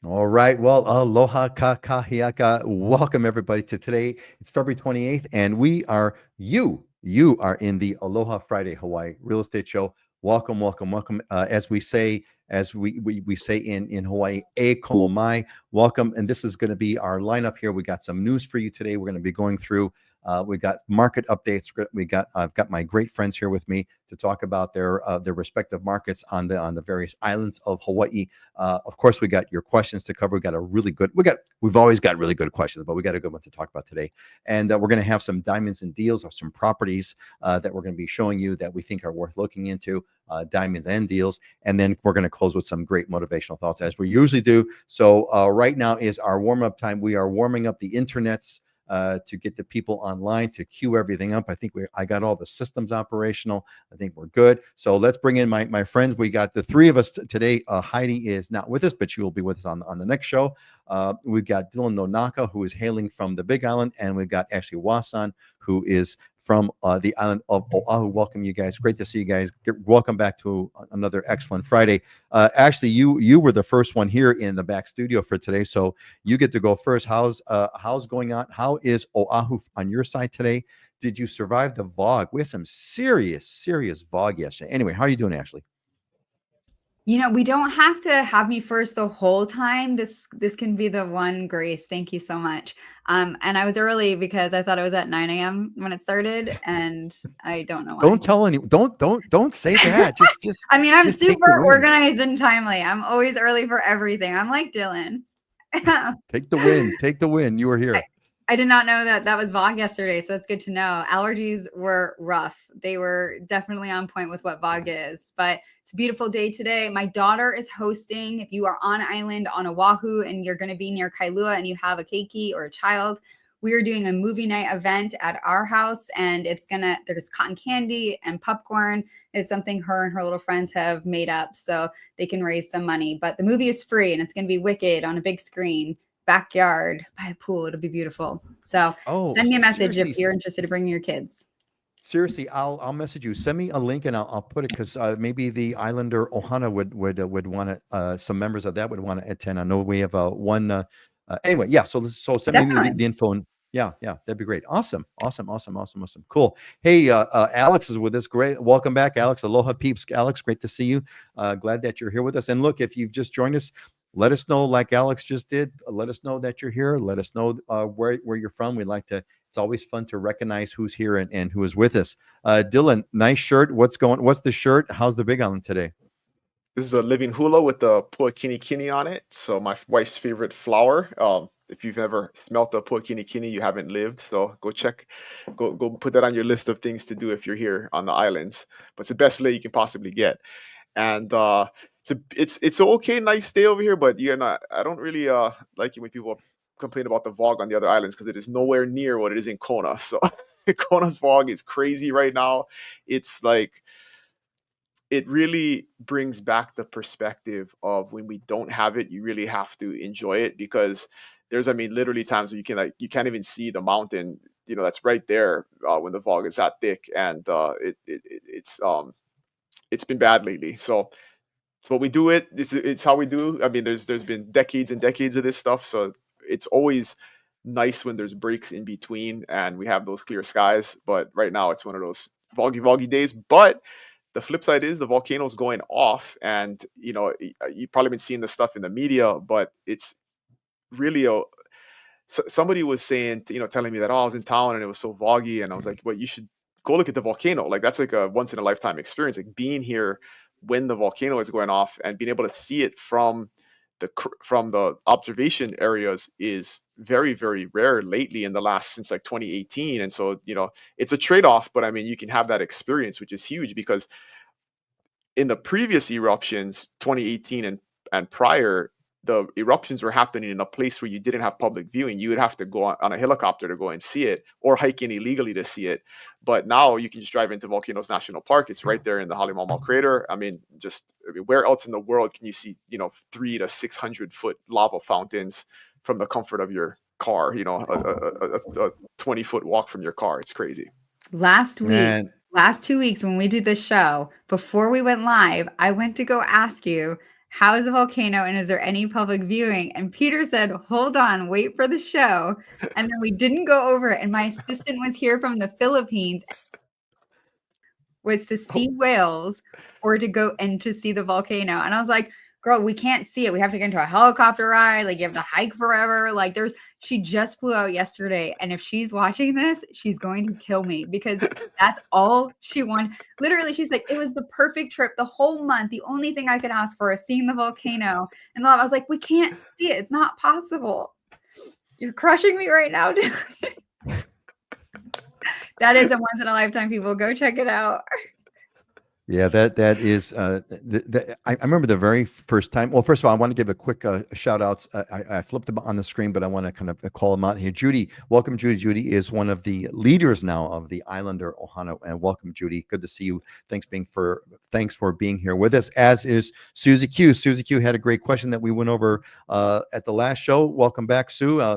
All right. Well, aloha kakahiaka. Welcome everybody to today. It's February 28th, and you are in the Aloha Friday Hawaii Real Estate Show. Welcome, welcome, welcome. As we say, as we say in Hawaii, e komo mai. Welcome. And this is going to be our lineup here. We got some news for you today. We're going to be going through. We got market updates. I've got my great friends here with me to talk about their respective markets on the various islands of Hawaii. Of course, we got your questions to cover. We've always got really good questions, but we got a good one to talk about today. And we're going to have some diamonds and deals or some properties that we're going to be showing you that we think are worth looking into, diamonds and deals. And then we're going to close with some great motivational thoughts as we usually do. So right now is our warm up time. We are warming up the internets to get the people online to queue everything up. I got all the systems operational. I think we're good. So let's bring in my friends. We got the three of us today. Heidi is not with us, but she will be with us on the next show. We've got Dylan Nonaka, who is hailing from the Big Island, and we've got Ashley Wasan, who is from the island of Oahu. Welcome, you guys. Great to see you guys. Welcome back to another excellent Friday. Ashley, you were the first one here in the back studio for today, so you get to go first. How's going on? How is Oahu on your side today? Did you survive the VOG? We had some serious VOG yesterday. Anyway, how are you doing, Ashley? We don't have to have me first the whole time. This can be the one grace. Thank you so much. And I was early because I thought it was at 9 a.m. when it started, and I don't know why. Don't tell anyone. Don't say that. Just I mean, I'm just take the super win. organized and timely. I'm always early for everything. I'm like Dylan. Take the win. Take the win. You were I, here. I did not know that was VOG yesterday, so that's good to know. Allergies were rough. They were definitely on point with what VOG is, but it's a beautiful day today. My daughter is hosting. If you are on island on Oahu and you're going to be near Kailua and you have a keiki or a child, we are doing a movie night event at our house, and there's cotton candy and popcorn. It's something her and her little friends have made up so they can raise some money. But the movie is free, and it's going to be wicked on a big screen, backyard, by a pool. It'll be beautiful. So Oh, send me a message if seriously, you're interested in bringing your kids. seriously, I'll message you. Send me a link and I'll put it because maybe the Islander Ohana would want to. Some members of that would want to attend. I know we have one. Anyway, yeah. So send me Definitely. the info. And yeah, that'd be great. Awesome. Cool. Hey, Alex is with us. Great. Welcome back, Alex. Aloha, peeps. Alex, great to see you. Glad that you're here with us. And look, if you've just joined us, let us know, like Alex just did. Let us know that you're here. Let us know where you're from. We'd like to. It's always fun to recognize who's here and who is with us. Dylan, nice shirt. What's the shirt? How's the Big Island today? This is a living hula with the Poi Kini on it. So my wife's favorite flower. If you've ever smelt the Poi Kini, you haven't lived. So go put that on your list of things to do if you're here on the islands. But it's the best lei you can possibly get. And it's an okay, nice day over here. But I don't really like it when people complain about the VOG on the other islands because it is nowhere near what it is in Kona. So Kona's VOG is crazy right now. It's like it really brings back the perspective of when we don't have it, you really have to enjoy it because literally times where you can't even see the mountain, that's right there when the fog is that thick, and it's been bad lately. So it's what we do. It's how we do. I mean, there's been decades and decades of this stuff, so it's always nice when there's breaks in between and we have those clear skies. But right now, it's one of those foggy days. But the flip side is the volcano's going off, and you've probably been seeing this stuff in the media, but it's really somebody was saying, telling me that, oh, I was in town and it was so foggy, and I was like, well, you should go look at the volcano. Like, that's like a once in a lifetime experience, like being here when the volcano is going off and being able to see it from the observation areas is very, very rare lately in the last since like 2018. And so, it's a trade-off, but I mean, you can have that experience, which is huge, because in the previous eruptions, 2018 and prior, the eruptions were happening in a place where you didn't have public viewing. You would have to go on a helicopter to go and see it, or hike in illegally to see it. But now you can just drive into Volcanoes National Park. It's right there in the Halemaumau crater. Where else in the world can you see 300 to 600 foot lava fountains from the comfort of your car? A 20-foot walk from your car. It's crazy. Last week, Man, last 2 weeks when we did this show, before we went live, I went to go ask you, How is the volcano and is there any public viewing? And Peter said, hold on, wait for the show. And then we didn't go over it. And my assistant was here from the Philippines, was to see whales or to go and to see the volcano. And I was like, girl, we can't see it. We have to get into a helicopter ride. Like, you have to hike forever. Like, she just flew out yesterday. And if she's watching this, she's going to kill me because that's all she wanted. Literally, she's like, it was the perfect trip the whole month. The only thing I could ask for is seeing the volcano. And I was like, we can't see it. It's not possible. You're crushing me right now. That is a once in a lifetime, people. Go check it out. Yeah, that is. I remember the very first time. Well, first of all, I want to give a quick shout outs. I flipped them on the screen, but I want to kind of call them out here. Judy, welcome, Judy. Judy is one of the leaders now of the Islander Ohana, and welcome, Judy. Good to see you. Thanks for being here with us. As is Susie Q. Susie Q had a great question that we went over at the last show. Welcome back, Sue.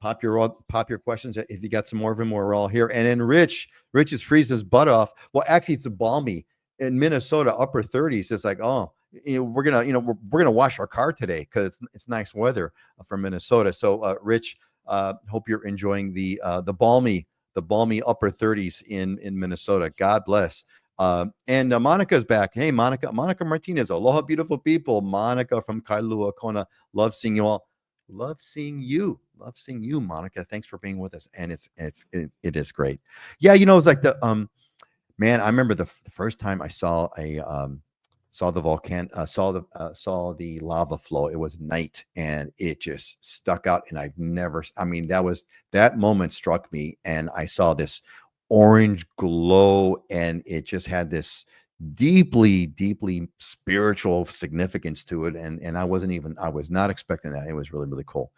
Pop your questions if you got some more of them. We're all here. And then Rich is freezing his butt off. Well, actually, it's a balmy in Minnesota, upper 30s. It's like, oh, we're gonna wash our car today because it's nice weather from Minnesota. So, Rich, hope you're enjoying the balmy upper 30s in Minnesota. God bless. And Monica's back. Hey, Monica Martinez. Aloha, beautiful people. Monica from Kailua Kona. Love seeing you all. Love seeing you, Monica. Thanks for being with us. And it is great. Yeah, it's like the man. I remember the first time I saw the volcano, saw the lava flow. It was night, and it just stuck out. And I've never. I mean, that moment struck me, and I saw this orange glow, and it just had this deeply spiritual significance to it, and I was not expecting that. It was really, really cool.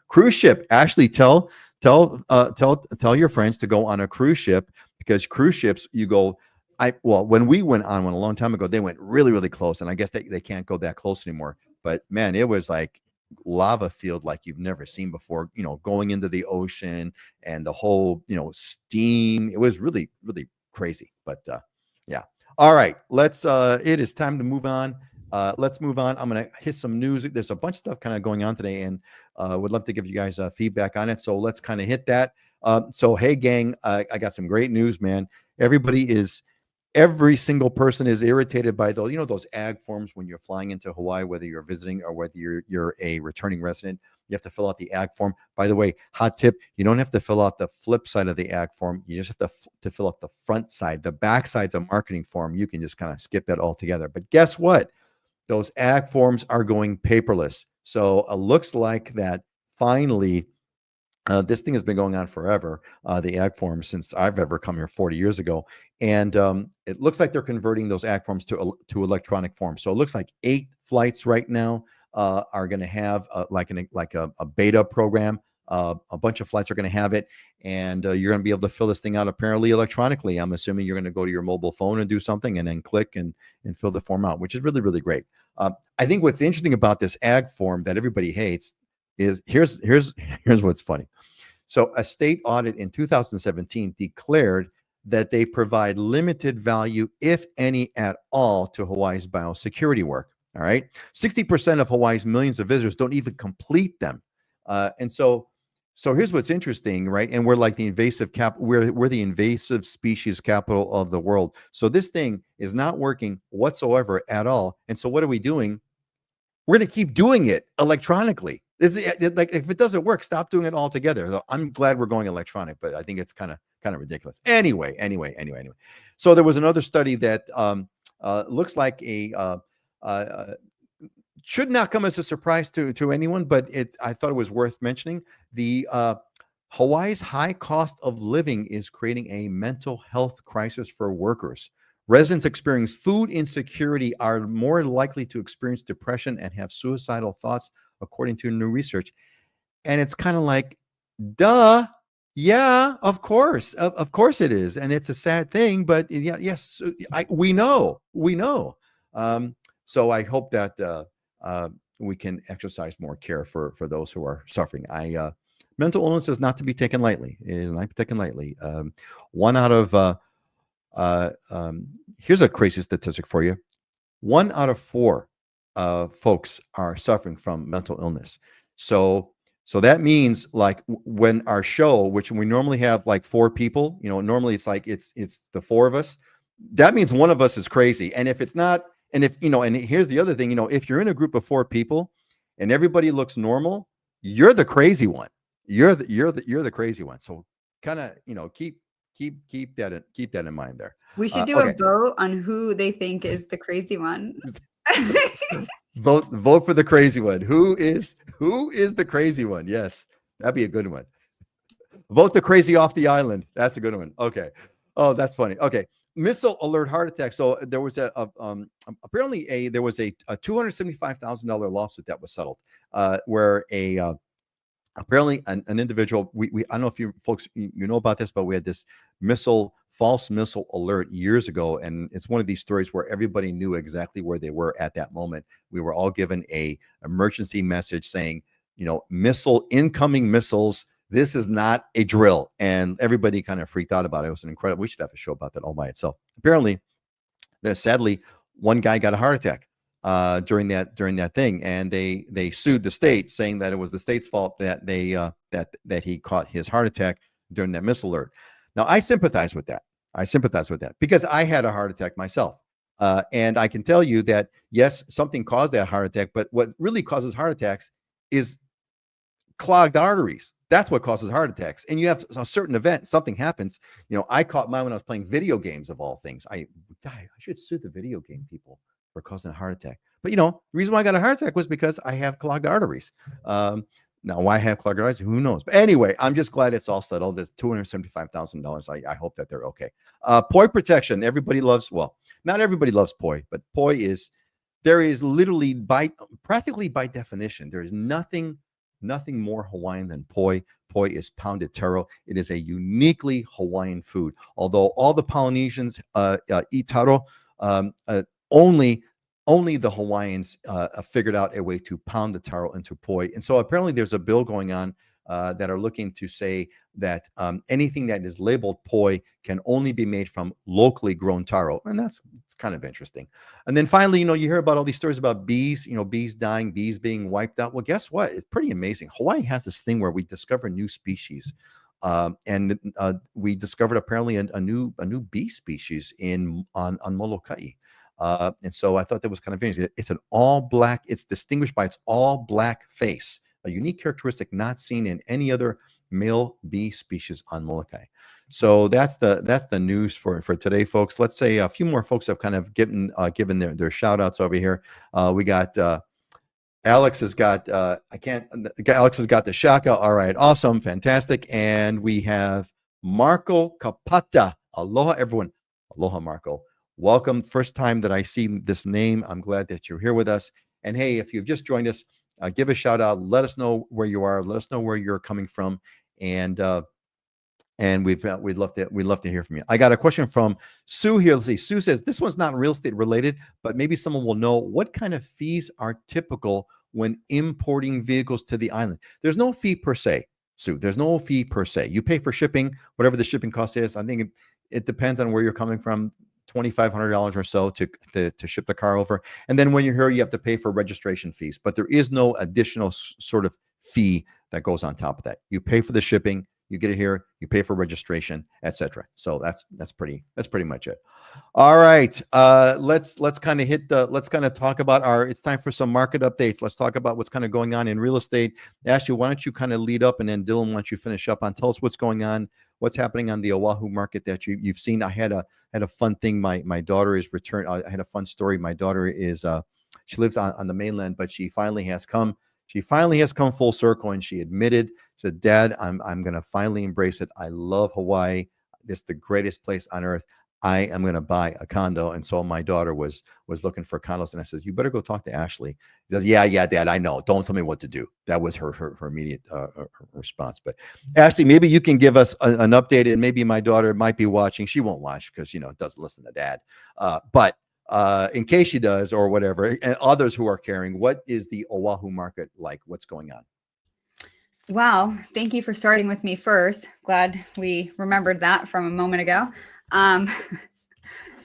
Cruise ship. Ashley, tell your friends to go on a cruise ship, because cruise ships, you go, when we went on one a long time ago, they went really, really close, and I guess they can't go that close anymore. But man, it was like lava field like you've never seen before, going into the ocean, and the whole steam. It was really, really crazy. But yeah. All right, it is time to move on. Let's move on. I'm going to hit some news. There's a bunch of stuff kind of going on today, and would love to give you guys feedback on it. So let's kind of hit that. So, hey, gang, I got some great news, man. Every single person is irritated by those ag forms when you're flying into Hawaii, whether you're visiting or whether you're a returning resident. You have to fill out the ag form. By the way, hot tip, you don't have to fill out the flip side of the ag form. You just have to fill out the front side. The back side's a marketing form. You can just kind of skip that altogether. But guess what? Those ag forms are going paperless. So it looks like that finally, this thing has been going on forever, the ag forms, since I've ever come here 40 years ago. And it looks like they're converting those ag forms to electronic forms. So it looks like 8 flights right now are going to have like a beta program. A bunch of flights are going to have it, and you're going to be able to fill this thing out apparently electronically. I'm assuming you're going to go to your mobile phone and do something, and then click and fill the form out, which is really, really great. I think what's interesting about this ag form that everybody hates is here's what's funny. So a state audit in 2017 declared that they provide limited value, if any at all, to Hawaii's biosecurity work. All right. 60% of Hawaii's millions of visitors don't even complete them. And so here's what's interesting, right? And we're like the invasive we're the invasive species capital of the world. So this thing is not working whatsoever at all. And so what are we doing? We're going to keep doing it electronically. Like, if it doesn't work, stop doing it altogether. So I'm glad we're going electronic, but I think it's kind of ridiculous. Anyway. So there was another study that looks like should not come as a surprise to anyone, but I thought it was worth mentioning. The Hawaii's high cost of living is creating a mental health crisis for workers. Residents experiencing food insecurity are more likely to experience depression and have suicidal thoughts, according to new research. And it's kind of like, duh. Yeah, of course it is. And it's a sad thing, but yes, we know. So I hope that we can exercise more care for those who are suffering. Mental illness is not to be taken lightly. It is not taken lightly. One out of here's a crazy statistic for you. 1 out of 4 folks are suffering from mental illness. So that means like when our show, which we normally have like 4 people, normally it's like it's the 4 of us. That means one of us is crazy. And if it's not, and if and here's the other thing, if you're in a group of 4 people and everybody looks normal, you're the crazy one. You're the crazy one. So kind of keep that in mind there. We should do Okay. a vote on who they think is the crazy one. Vote for the crazy one. Who is the crazy one? Yes, that'd be a good one. Vote the crazy off the island. That's a good one. Okay. Oh, that's funny. Okay. Missile alert heart attack. So there was apparently there was a $275,000 lawsuit that was settled, where apparently an individual, I don't know if you folks you know about this, but we had this false missile alert years ago, and it's one of these stories where everybody knew exactly where they were at that moment. We were all given a emergency message saying, incoming missiles. This is not a drill, and everybody kind of freaked out about it. It was an incredible. We should have a show about that all by itself. Apparently, sadly, one guy got a heart attack during that thing, and they sued the state, saying that it was the state's fault that that he caught his heart attack during that missile alert. Now, I sympathize with that. Because I had a heart attack myself, and I can tell you that yes, something caused that heart attack, but what really causes heart attacks is clogged arteries. That's what causes heart attacks. And you have a certain event, something happens. I caught mine when I was playing video games of all things. I should sue the video game people for causing a heart attack. But the reason why I got a heart attack was because I have clogged arteries. Now, why I have clogged arteries, who knows? But anyway, I'm just glad it's all settled. It's $275,000. I hope that they're okay. Poi Protection. Everybody loves, well, not everybody loves Poi, but Poi there is literally practically by definition, there is nothing more Hawaiian than Poi. Poi is pounded taro. It is a uniquely Hawaiian food. Although all the Polynesians eat taro, only the Hawaiians figured out a way to pound the taro into Poi. And so apparently there's a bill going on that are looking to say that anything that is labeled Poi can only be made from locally grown taro. And it's kind of interesting. And then finally, you hear about all these stories about bees, bees dying, bees being wiped out. Well, guess what? It's pretty amazing. Hawaii has this thing where we discover new species. And we discovered apparently a new bee species on Molokai. And so I thought that was kind of interesting. It's an all black, it's distinguished by its all black face, a unique characteristic not seen in any other male bee species on Molokai. So that's the news for today, folks. Let's say a few more folks have kind of given their shout outs over here. We got Alex has got Alex has got the shaka. All right, awesome, fantastic. And we have Marco Capata. Aloha, everyone. Aloha, Marco. Welcome. First time that I see this name. I'm glad that you're here with us. And hey, if you've just joined us, give a shout out. Let us know where you are. Let us know where you're coming from. And we'd love to hear from you. I got a question from Sue here. Let's see. Sue says this one's not real estate related, but maybe someone will know what kind of fees are typical when importing vehicles to the island. There's no fee per se, Sue. There's no fee per se. You pay for shipping, whatever the shipping cost is. I think it depends on where you're coming from. $2,500 or so to ship the car over. And then when you're here, you have to pay for registration fees, but there is no additional sort of fee that goes on top of that. You pay for the shipping, you get it here, you pay for registration, etc. So that's pretty much it. All right. Let's kind of talk about it's time for some market updates. Let's talk about what's kind of going on in real estate. Ashley, why don't you kind of lead up, and then Dylan, why don't you finish up on, tell us what's going on, what's happening on the Oahu market that you've seen. I had a fun thing. My daughter is returned. I had a fun story. My daughter is she lives on the mainland, but she finally has come full circle, and she said, Dad, I'm gonna finally embrace it. I love Hawaii. This is the greatest place on earth. I am going to buy a condo. And so my daughter was looking for condos, and I said, you better go talk to Ashley. She says, yeah, Dad, I know. Don't tell me what to do. That was her immediate response. But Ashley, maybe you can give us an update, and maybe my daughter might be watching. She won't watch because, doesn't listen to Dad. But in case she does or whatever, and others who are caring, what is the Oahu market like? What's going on? Wow. Thank you for starting with me first. Glad we remembered that from a moment ago.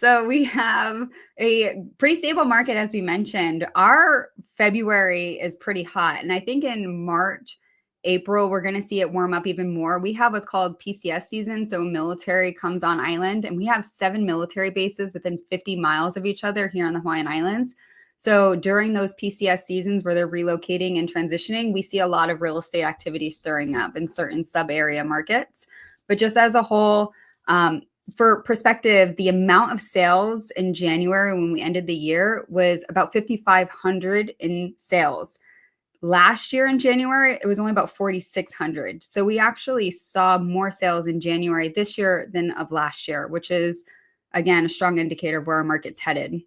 So we have a pretty stable market, as we mentioned. Our February is pretty hot. And I think in March, April, we're going to see it warm up even more. We have what's called PCS season. So military comes on island, and we have 7 military bases within 50 miles of each other here on the Hawaiian Islands. So during those PCS seasons where they're relocating and transitioning, we see a lot of real estate activity stirring up in certain sub-area markets. But just as a whole, for perspective, the amount of sales in January when we ended the year was about 5,500 in sales. Last year in January, it was only about 4,600. So we actually saw more sales in January this year than of last year, which is, again, a strong indicator of where our market's headed.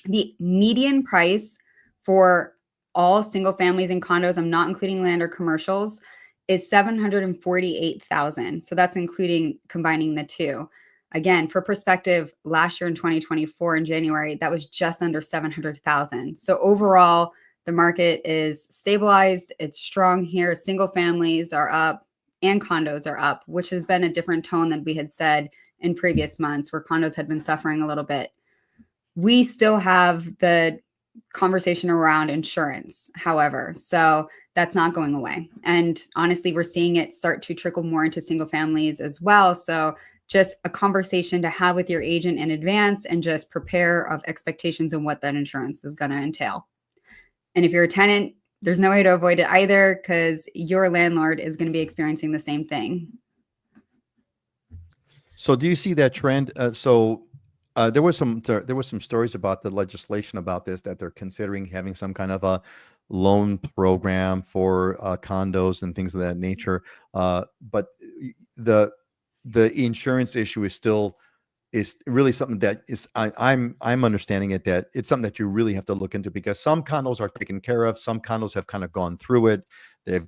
The median price for all single families and condos, I'm not including land or commercials, is $748,000. So that's including combining the two. Again, for perspective, last year in 2024 in January, that was just under 700,000. So overall, the market is stabilized. It's strong here. Single families are up and condos are up, which has been a different tone than we had said in previous months where condos had been suffering a little bit. We still have the conversation around insurance, however, so that's not going away. And honestly, we're seeing it start to trickle more into single families as well. So just a conversation to have with your agent in advance and just prepare of expectations and what that insurance is going to entail. And if you're a tenant, there's no way to avoid it either because your landlord is going to be experiencing the same thing. So do you see that trend? There was some stories about the legislation about this, that they're considering having some kind of a loan program for condos and things of that nature. But the insurance issue is really something that is I'm understanding it, that it's something that you really have to look into, because some condos are taken care of, some condos have kind of gone through it, they've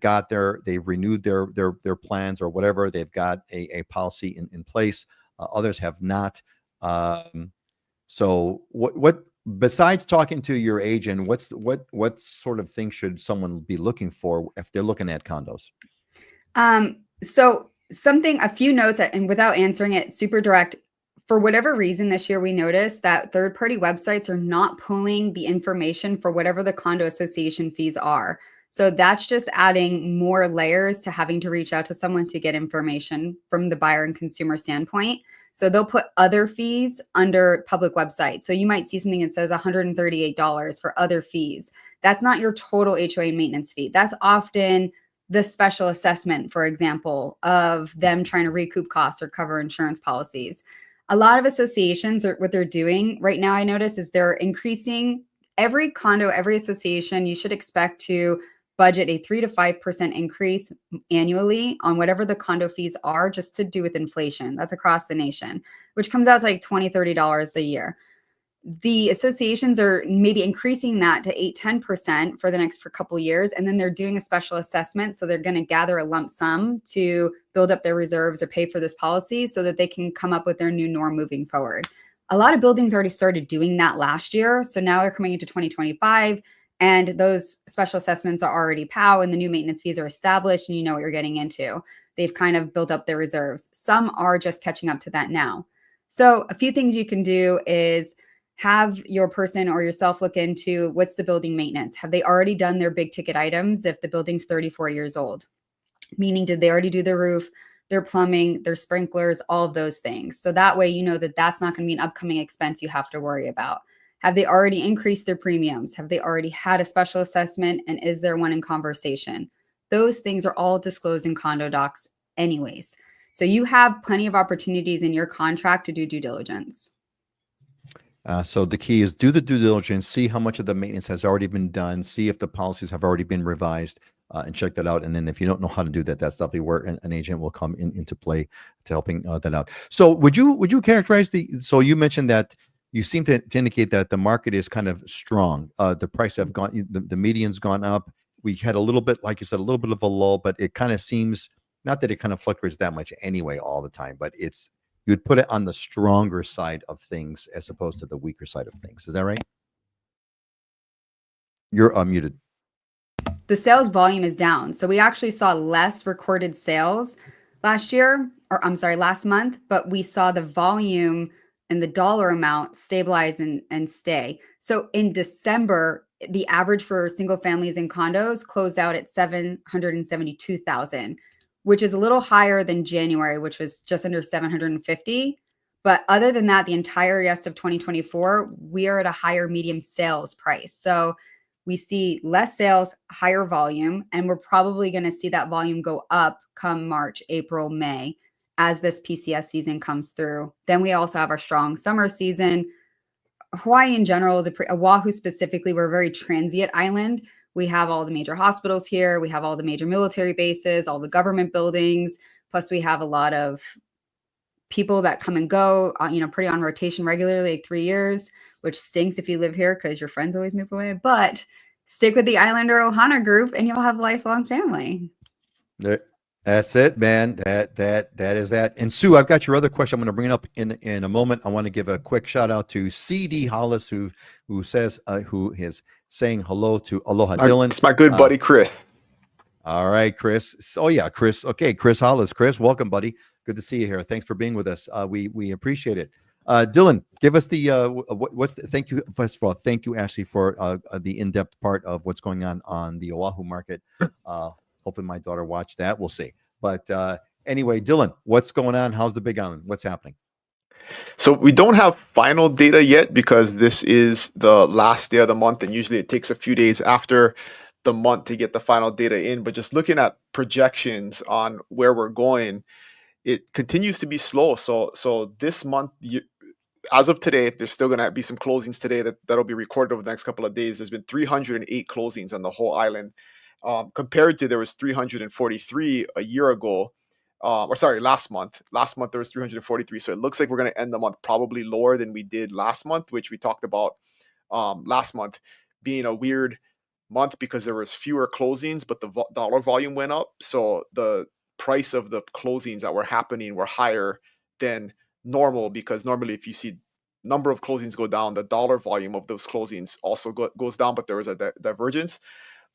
renewed their plans or whatever, they've got a policy in place, others have not. So what besides talking to your agent, what sort of things should someone be looking for if they're looking at condos? So a few notes, and without answering it super direct, for whatever reason this year, we noticed that third-party websites are not pulling the information for whatever the condo association fees are. So that's just adding more layers to having to reach out to someone to get information from the buyer and consumer standpoint. So they'll put other fees under public websites. So you might see something that says $138 for other fees. That's not your total HOA maintenance fee. That's often the special assessment, for example, of them trying to recoup costs or cover insurance policies. A lot of associations, or what they're doing right now, I notice, is they're increasing every condo, every association. You should expect to budget a 3 to 5% increase annually on whatever the condo fees are, just to do with inflation. That's across the nation, which comes out to like $20, $30 a year. The associations are maybe increasing that to 8-10% for the next couple years. And then they're doing a special assessment. So they're going to gather a lump sum to build up their reserves or pay for this policy so that they can come up with their new norm moving forward. A lot of buildings already started doing that last year. So now they're coming into 2025 and those special assessments are already POW and the new maintenance fees are established and you know what you're getting into. They've kind of built up their reserves. Some are just catching up to that now. So a few things you can do is have your person or yourself look into what's the building maintenance. Have they already done their big ticket items if the building's 30, 40 years old? Meaning, did they already do their roof, their plumbing, their sprinklers, all of those things? So that way, you know that that's not going to be an upcoming expense you have to worry about. Have they already increased their premiums? Have they already had a special assessment? And is there one in conversation? Those things are all disclosed in condo docs anyways. So you have plenty of opportunities in your contract to do due diligence. So the key is do the due diligence, see how much of the maintenance has already been done, see if the policies have already been revised, and check that out. And then if you don't know how to do that, that's definitely where an agent will come into play to helping that out. So would you characterize so you mentioned that you seem to indicate that the market is kind of strong. The price have gone, the median's gone up. We had a little bit, like you said, a little bit of a lull, but it kind of seems, not that it kind of fluctuates that much anyway all the time, but you'd put it on the stronger side of things as opposed to the weaker side of things. Is that right? You're unmuted. The sales volume is down. So we actually saw less recorded sales last month, but we saw the volume and the dollar amount stabilize and stay. So in December, the average for single families and condos closed out at 772,000, which is a little higher than January, which was just under 750. But other than that, the entire rest of 2024, we are at a higher medium sales price. So we see less sales, higher volume, and we're probably going to see that volume go up come March, April, May as this PCS season comes through. Then we also have our strong summer season. Hawaii in general is Oahu specifically, we're a very transient island. We have all the major hospitals here. We have all the major military bases, all the government buildings. Plus we have a lot of people that come and go, pretty on rotation regularly, like 3 years, which stinks if you live here because your friends always move away. But stick with the Island or Ohana group and you'll have a lifelong family. That's it, man. That is that. And Sue, I've got your other question. I'm going to bring it up in a moment. I want to give a quick shout out to CD Hollis, who says who is saying hello to Aloha Dylan. It's my good buddy Chris. All right, Chris. Oh yeah, Chris. Okay, Chris Hollis. Chris, welcome, buddy. Good to see you here. Thanks for being with us. We appreciate it. Dylan, give us the thank you. First of all, thank you, Ashley, for the in-depth part of what's going on the Oahu market. Hoping my daughter watched that. We'll see. But anyway, Dylan, what's going on? How's the Big Island? What's happening? So we don't have final data yet because this is the last day of the month, and usually it takes a few days after the month to get the final data in. But just looking at projections on where we're going, it continues to be slow. So this month, as of today, there's still going to be some closings today that'll be recorded over the next couple of days. There's been 308 closings on the whole island. Compared to there was 343 a year ago, last month. Last month there was 343. So it looks like we're going to end the month probably lower than we did last month, which we talked about last month being a weird month because there was fewer closings, but the dollar volume went up. So the price of the closings that were happening were higher than normal, because normally if you see number of closings go down, the dollar volume of those closings also goes down, but there was a divergence.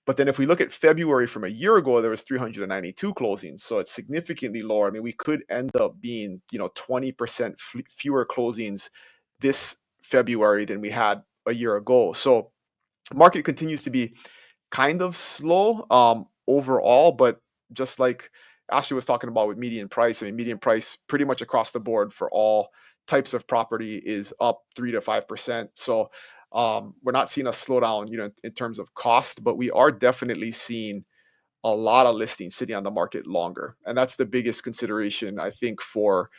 But then if we look at February from a year ago, there was 392 closings. So it's significantly lower. I mean, we could end up being, 20% fewer closings this February than we had a year ago. So market continues to be kind of slow overall, but just like Ashley was talking about with median price, I mean, median price pretty much across the board for all types of property is up 3 to 5%. So we're not seeing a slowdown, in terms of cost, but we are definitely seeing a lot of listings sitting on the market longer. And that's the biggest consideration, I think, for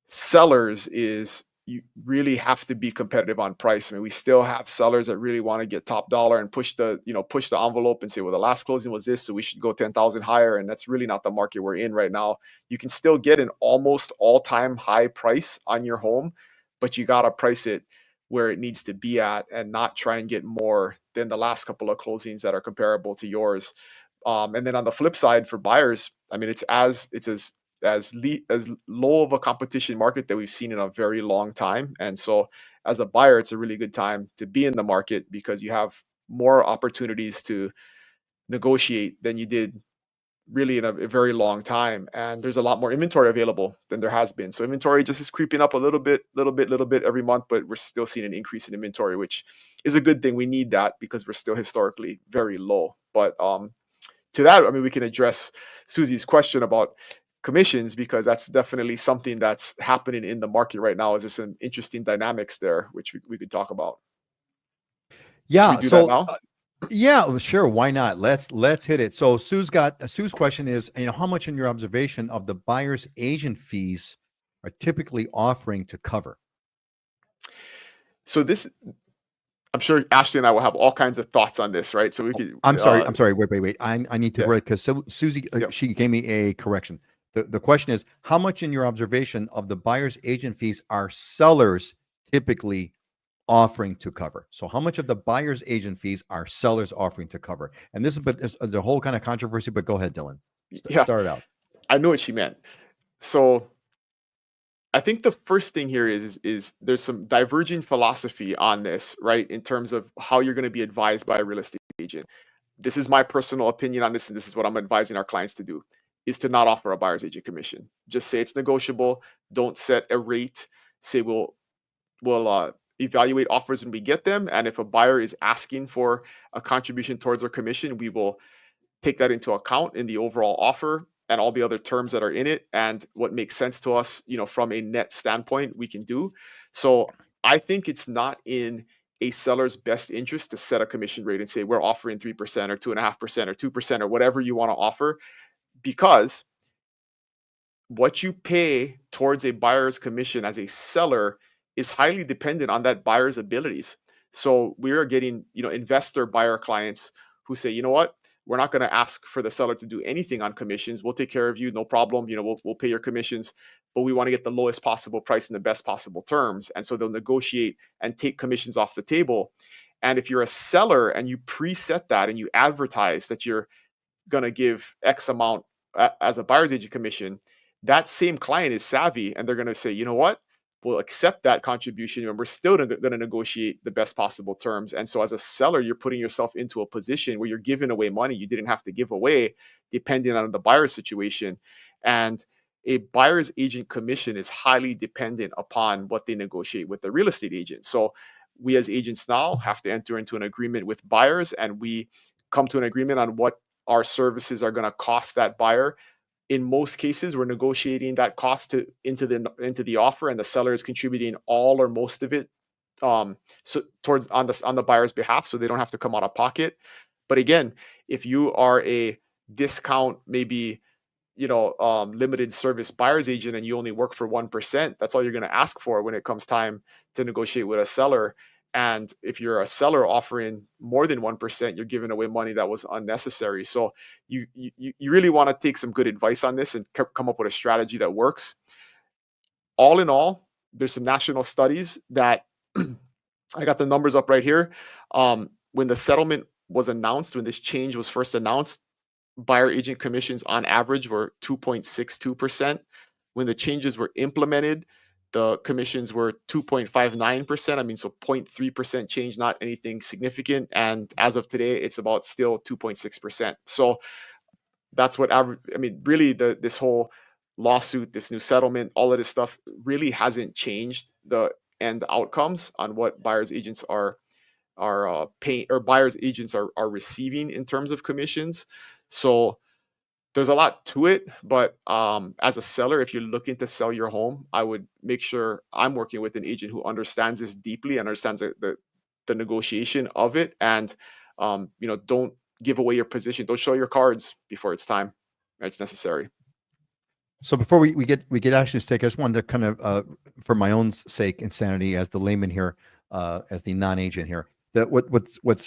sellers is you really have to be competitive on price. I mean, we still have sellers that really want to get top dollar and push the envelope and say, well, the last closing was this, so we should go 10,000 higher. And that's really not the market we're in right now. You can still get an almost all-time high price on your home, but you got to price it where it needs to be at and not try and get more than the last couple of closings that are comparable to yours. And then on the flip side for buyers, I mean, it's as low of a competition market that we've seen in a very long time. And so as a buyer, it's a really good time to be in the market because you have more opportunities to negotiate than you did really in a very long time. And there's a lot more inventory available than there has been. So inventory just is creeping up a little bit every month, but we're still seeing an increase in inventory, which is a good thing. We need that because we're still historically very low. But to that, I mean, we can address Susie's question about commissions, because that's definitely something that's happening in the market right now. Is there's some interesting dynamics there, which we could talk about. Yeah. So now? Yeah, sure. Why not? Let's hit it. So Sue's question is, how much in your observation of the buyer's agent fees are typically offering to cover? So this, I'm sure Ashley and I will have all kinds of thoughts on this, right? So we could. I'm sorry. Wait. I need to write, because Susie, she gave me a correction. The question is, how much in your observation of the buyer's agent fees are sellers typically offering to cover? So how much of the buyer's agent fees are sellers offering to cover? And this is the whole kind of controversy, but go ahead, Dylan. Start it out. I know what she meant. So I think the first thing here is there's some diverging philosophy on this, right? In terms of how you're going to be advised by a real estate agent. This is my personal opinion on this, and this is what I'm advising our clients to do, is to not offer a buyer's agent commission. Just say it's negotiable. Don't set a rate. say we'll evaluate offers when we get them, and if a buyer is asking for a contribution towards their commission, we will take that into account in the overall offer and all the other terms that are in it, and what makes sense to us, from a net standpoint, we can do. So I think it's not in a seller's best interest to set a commission rate and say we're offering 3% or 2.5% or 2% or whatever you want to offer, because what you pay towards a buyer's commission as a seller is highly dependent on that buyer's abilities. So we are getting, investor buyer clients who say, you know what, we're not going to ask for the seller to do anything on commissions. We'll take care of you, no problem. We'll pay your commissions, but we want to get the lowest possible price and the best possible terms. And so they'll negotiate and take commissions off the table. And if you're a seller and you preset that and you advertise that you're going to give X amount as a buyer's agent commission, that same client is savvy and they're going to say, you know what, we'll accept that contribution and we're still going to negotiate the best possible terms. And so as a seller, you're putting yourself into a position where you're giving away money you didn't have to give away, depending on the buyer's situation. And a buyer's agent commission is highly dependent upon what they negotiate with the real estate agent. So we as agents now have to enter into an agreement with buyers, and we come to an agreement on what our services are going to cost that buyer. In most cases, we're negotiating that cost into the offer, and the seller is contributing all or most of it so towards on the buyer's behalf, so they don't have to come out of pocket. But again, if you are a discount, maybe limited service buyer's agent, and you only work for 1%, that's all you're going to ask for when it comes time to negotiate with a seller. And if you're a seller offering more than 1%, you're giving away money that was unnecessary. So you really want to take some good advice on this and come up with a strategy that works. All in all, there's some national studies that I got the numbers up right here. When the settlement was announced, when this change was first announced, buyer agent commissions on average were 2.62%. When the changes were implemented, the commissions were 2.59%. I mean, so 0.3% change, not anything significant. And as of today, it's about still 2.6%. So that's what really this whole lawsuit, this new settlement, all of this stuff really hasn't changed the end outcomes on what buyers agents are paying, or buyers agents are receiving in terms of commissions. So there's a lot to it, but as a seller, if you're looking to sell your home, I would make sure I'm working with an agent who understands this deeply, understands the negotiation of it, and don't give away your position. Don't show your cards before it's time. It's necessary. So before we get actually stake, I just wanted to kind of, for my own sake and sanity as the layman here, as the non-agent here, that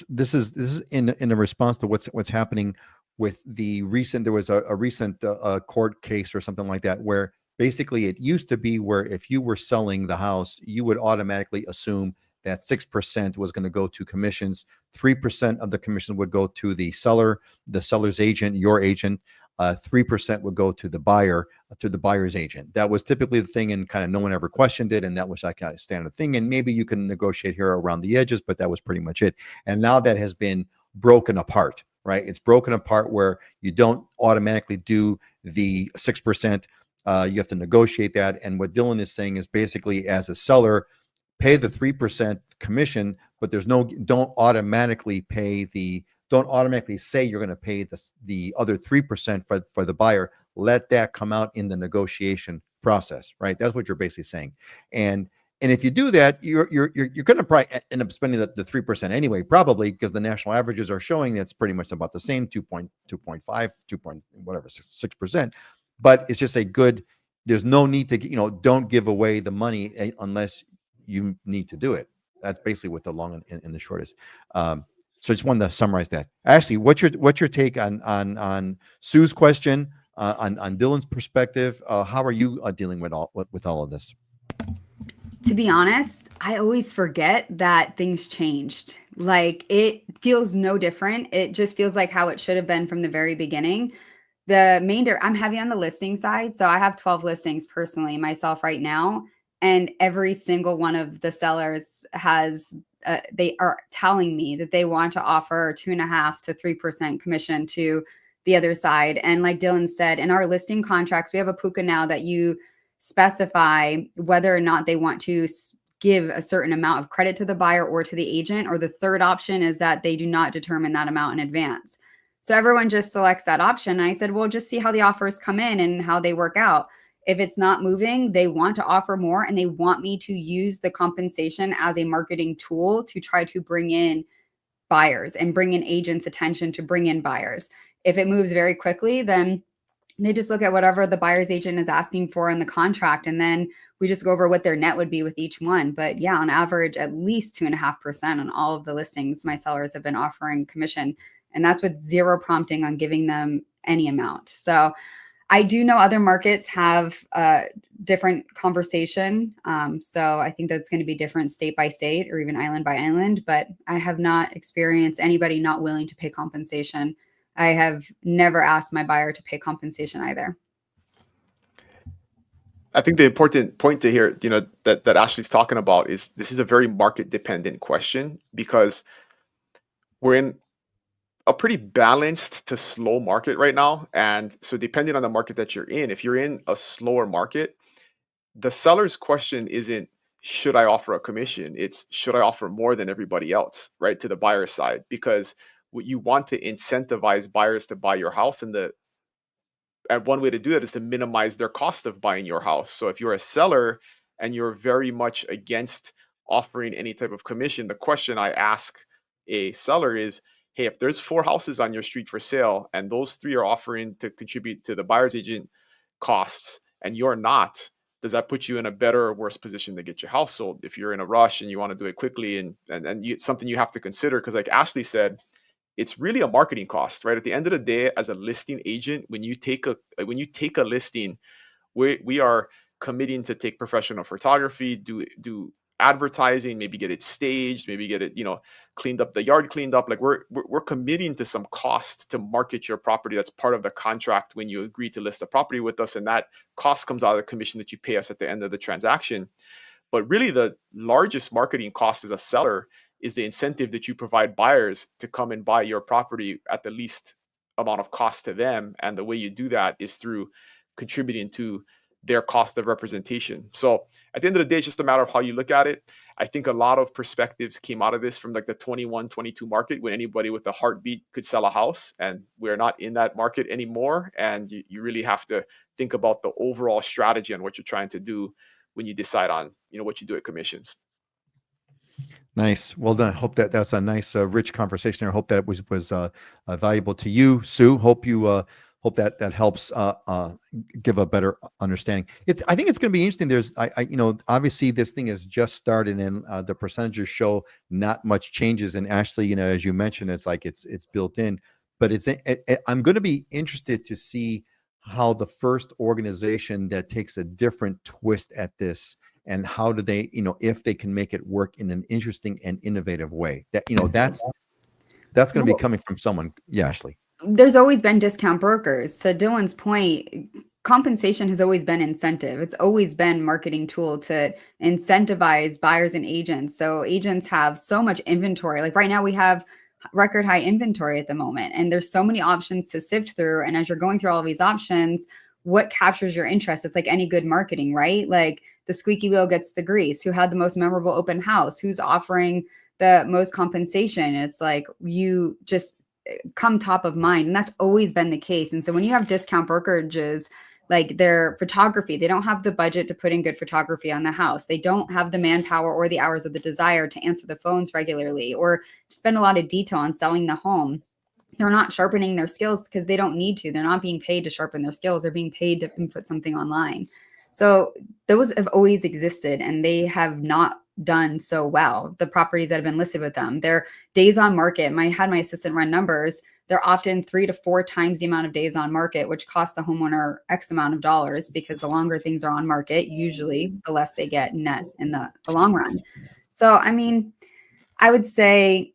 this is in a response to what's happening with the recent. There was a recent court case or something like that, where basically it used to be where if you were selling the house, you would automatically assume that 6% was going to go to commissions, 3% of the commission would go to the seller, the seller's agent, your agent. 3% would go to the buyer, to the buyer's agent. That was typically the thing, and kind of no one ever questioned it, and that was like a standard thing. And maybe you can negotiate here around the edges, but that was pretty much it. And now that has been broken apart, right? It's broken apart where you don't automatically do the 6%. You have to negotiate that. And what Dylan is saying is basically, as a seller, pay the 3% commission, but don't automatically say you're going to pay the other 3% for the buyer. Let that come out in the negotiation process, right? That's what you're basically saying. And if you do that, you're going to probably end up spending the 3% anyway, probably, because the national averages are showing that's pretty much about the same, 2.5, 6%. But it's just there's no need to, don't give away the money unless you need to do it. That's basically what the long and the short is. So I just wanted to summarize that. Ashley, what's your take on Sue's question, on Dylan's perspective? How are you dealing with all of this? To be honest, I always forget that things changed. Like, it feels no different. It just feels like how it should have been from the very beginning. I'm heavy on the listing side, so I have 12 listings personally myself right now, and every single one of the sellers has. They are telling me that they want to offer 2.5 to 3% commission to the other side. And like Dylan said, in our listing contracts, we have a puka now that you specify whether or not they want to give a certain amount of credit to the buyer or to the agent. Or the third option is that they do not determine that amount in advance. So everyone just selects that option. And I said, well, just see how the offers come in and how they work out. If it's not moving, they want to offer more and they want me to use the compensation as a marketing tool to try to bring in buyers and bring in agents' attention to bring in buyers. If it moves very quickly, then they just look at whatever the buyer's agent is asking for in the contract. And then we just go over what their net would be with each one. But yeah, on average, at least 2.5% on all of the listings my sellers have been offering commission. And that's with zero prompting on giving them any amount. So I do know other markets have a different conversation. So I think that's going to be different state by state or even island by island, but I have not experienced anybody not willing to pay compensation. I have never asked my buyer to pay compensation either. I think the important point to hear, that Ashley's talking about is this is a very market dependent question, because we're in a pretty balanced to slow market right now. And so depending on the market that you're in, if you're in a slower market, the seller's question isn't, should I offer a commission? It's, should I offer more than everybody else, right? To the buyer side, because what you want to incentivize buyers to buy your house, and one way to do that is to minimize their cost of buying your house. So if you're a seller and you're very much against offering any type of commission, the question I ask a seller is, hey, if there's 4 houses on your street for sale and those 3 are offering to contribute to the buyer's agent costs and you're not, does that put you in a better or worse position to get your house sold? If you're in a rush and you want to do it quickly, and it's something you have to consider, because like Ashley said, it's really a marketing cost, right? At the end of the day, as a listing agent, when you take a listing, we are committing to take professional photography, do advertising, maybe get it staged, maybe get it, cleaned up, the yard cleaned up. Like we're committing to some cost to market your property. That's part of the contract when you agree to list the property with us, and that cost comes out of the commission that you pay us at the end of the transaction. But really, the largest marketing cost as a seller is the incentive that you provide buyers to come and buy your property at the least amount of cost to them. And the way you do that is through contributing to their cost of representation. So at the end of the day, it's just a matter of how you look at it. I think a lot of perspectives came out of this from like the 21, 22 market, when anybody with a heartbeat could sell a house, and we're not in that market anymore. And you really have to think about the overall strategy and what you're trying to do when you decide on, what you do at commissions. Nice. Well done. Hope that's a nice, rich conversation. I hope that was valuable to you, Sue. Hope that helps give a better understanding. I think it's going to be interesting. There's, obviously this thing has just started, and the percentages show not much changes. And Ashley, as you mentioned, it's like it's built in. But I'm going to be interested to see how the first organization that takes a different twist at this, and how do they, if they can make it work in an interesting and innovative way. That's going to be coming from someone. Yeah, Ashley. There's always been discount brokers. To Dylan's point, compensation has always been incentive. It's always been marketing tool to incentivize buyers and agents. So agents have so much inventory. Like right now we have record high inventory at the moment, and there's so many options to sift through. And as you're going through all of these options, what captures your interest? It's like any good marketing, right? Like the squeaky wheel gets the grease. Who had the most memorable open house? Who's offering the most compensation? It's like you just come top of mind. And that's always been the case. And so when you have discount brokerages, like their photography, they don't have the budget to put in good photography on the house. They don't have the manpower or the hours of the desire to answer the phones regularly or spend a lot of detail on selling the home. They're not sharpening their skills because they don't need to. They're not being paid to sharpen their skills. They're being paid to put something online. So those have always existed, and they have not done so well. The properties that have been listed with them, their days on market. I had my assistant run numbers. They're often 3 to 4 times the amount of days on market, which costs the homeowner X amount of dollars, because the longer things are on market, usually the less they get net in the long run. So, I would say,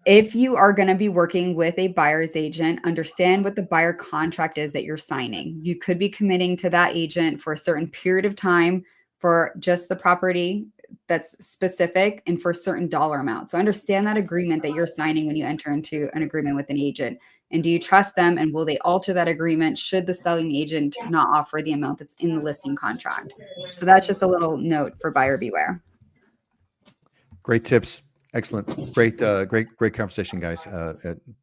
if you are going to be working with a buyer's agent, understand what the buyer contract is that you're signing. You could be committing to that agent for a certain period of time for just the property that's specific and for certain dollar amounts. So understand that agreement that you're signing when you enter into an agreement with an agent. And do you trust them? And will they alter that agreement should the selling agent not offer the amount that's in the listing contract? So that's just a little note for buyer beware. Great tips. Excellent. Great conversation, guys.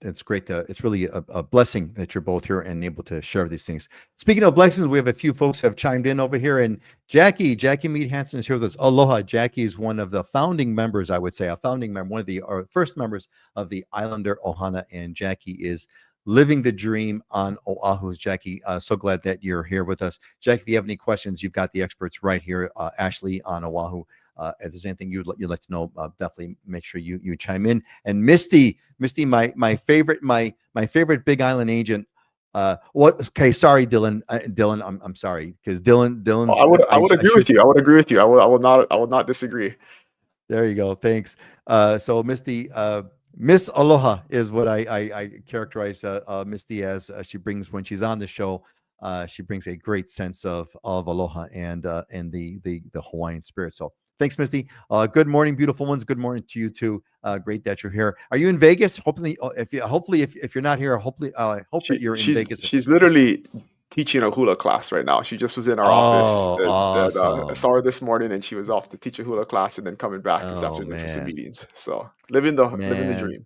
It's great. It's really a blessing that you're both here and able to share these things. Speaking of blessings, we have a few folks have chimed in over here, and Jackie Mead Hansen is here with us. Aloha. Jackie is one of the founding members, I would say, a founding member, one of the first members of the Islander Ohana, and Jackie is living the dream on Oahu. Jackie, so glad that you're here with us. Jackie, if you have any questions, you've got the experts right here. Ashley on Oahu. If there's anything you'd like to know, definitely make sure you chime in. And Misty, my favorite Big Island agent. What? Okay, sorry, Dylan. Dylan, I'm sorry because Dylan's. I would agree with you. I would agree with you. I will not disagree. There you go. Thanks. So Misty, Miss Aloha is what I characterize Misty as. She brings when she's on the show. She brings a great sense of aloha and the Hawaiian spirit. So thanks, Misty. Good morning, beautiful ones. Good morning to you too. Great that you're here. Are you in Vegas? Hopefully, if you're not here, hopefully, I hope that you're in Vegas. She's literally teaching a hula class right now. She just was in our office. Awesome. I saw her this morning, and she was off to teach a hula class, and then coming back this afternoon for some meetings. So living the dream.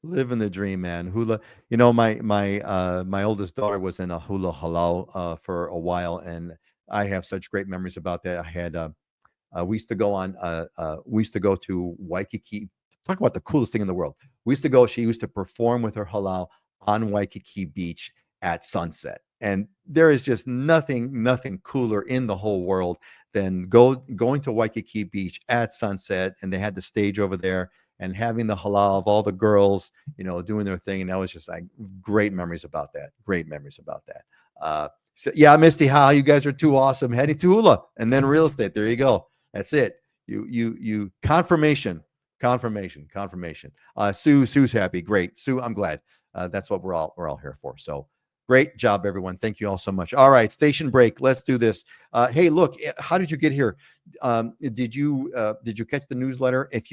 Living the dream, man. Hula. You know, my oldest daughter was in a hula halau for a while, and I have such great memories about that. I had we used to go to Waikiki. Talk about the coolest thing in the world. She used to perform with her halau on Waikiki Beach at sunset. And there is just nothing cooler in the whole world than going to Waikiki Beach at sunset. And they had the stage over there and having the halau of all the girls, doing their thing. And that was just like great memories about that. So yeah, Misty, how you guys are too awesome. Heading to hula and then real estate. There you go. That's it. You confirmation. Sue's happy. Great. Sue, I'm glad. That's what we're all here for. So great job, everyone. Thank you all so much. All right, station break. Let's do this. Hey, look, how did you get here? Did you catch the newsletter? If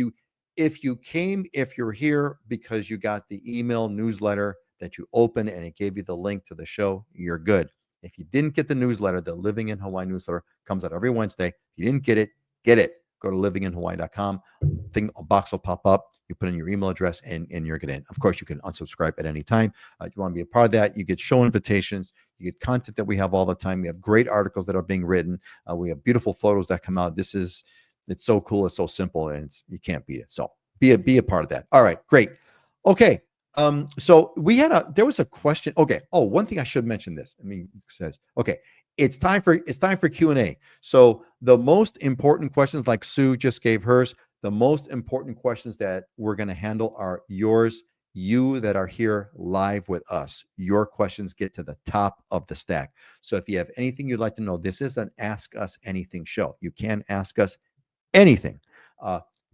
you're here because you got the email newsletter that you opened and it gave you the link to the show, you're good. If you didn't get the newsletter, the Living in Hawaii newsletter comes out every Wednesday. If you didn't get it, get it. Go to livinginhawaii.com. A box will pop up. You put in your email address and you're getting in. Of course, you can unsubscribe at any time. If you want to be a part of that, you get show invitations. You get content that we have all the time. We have great articles that are being written. We have beautiful photos that come out. It's so cool. It's so simple, and you can't beat it. So be a part of that. All right, great. Okay. So there was a question. Okay. Oh, one thing I should mention this. It says, okay, it's time for Q&A. So the most important questions, like Sue just gave hers, the most important questions that we're going to handle are yours, you that are here live with us. Your questions get to the top of the stack. So if you have anything you'd like to know, this is an Ask Us Anything show. You can ask us anything.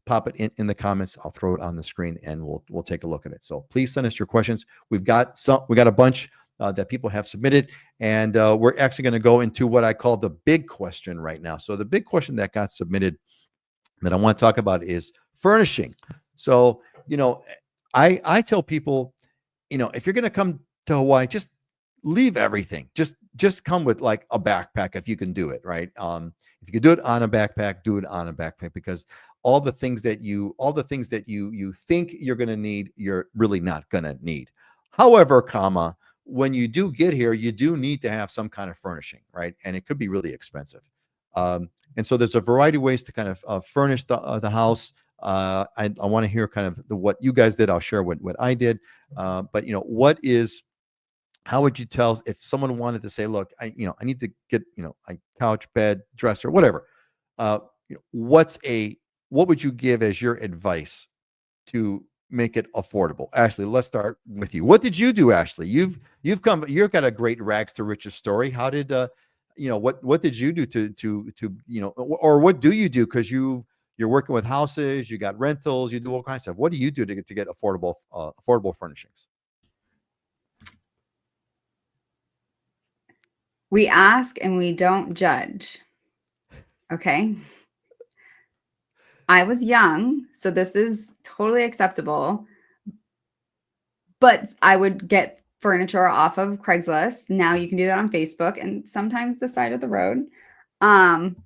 Pop it in the comments. I'll throw it on the screen and we'll take a look at it. So please send us your questions. We got a bunch that people have submitted, and we're actually going to go into what I call the big question right now. So the big question that got submitted that I want to talk about is furnishing. So, I tell people, if you're going to come to Hawaii, just leave everything. Just come with like a backpack if you can do it, right? If you can do it on a backpack, do it on a backpack, because all the things that you think you're going to need, you're really not going to need. However, when you do get here, you do need to have some kind of furnishing, right? And it could be really expensive. And so there's a variety of ways to kind of furnish the house. I want to hear kind of what you guys did. I'll share what I did. But how would you tell if someone wanted to say, look, I need to get, a couch, bed, dresser, whatever. What would you give as your advice to make it affordable? Ashley, let's start with you. What did you do, Ashley? You've got a great rags to riches story. How did what did you do to or what do you do? Because you're working with houses, you got rentals, you do all kinds of stuff. What do you do to get affordable furnishings? We ask and we don't judge. Okay. I was young, so this is totally acceptable. But I would get furniture off of Craigslist. Now you can do that on Facebook and sometimes the side of the road. And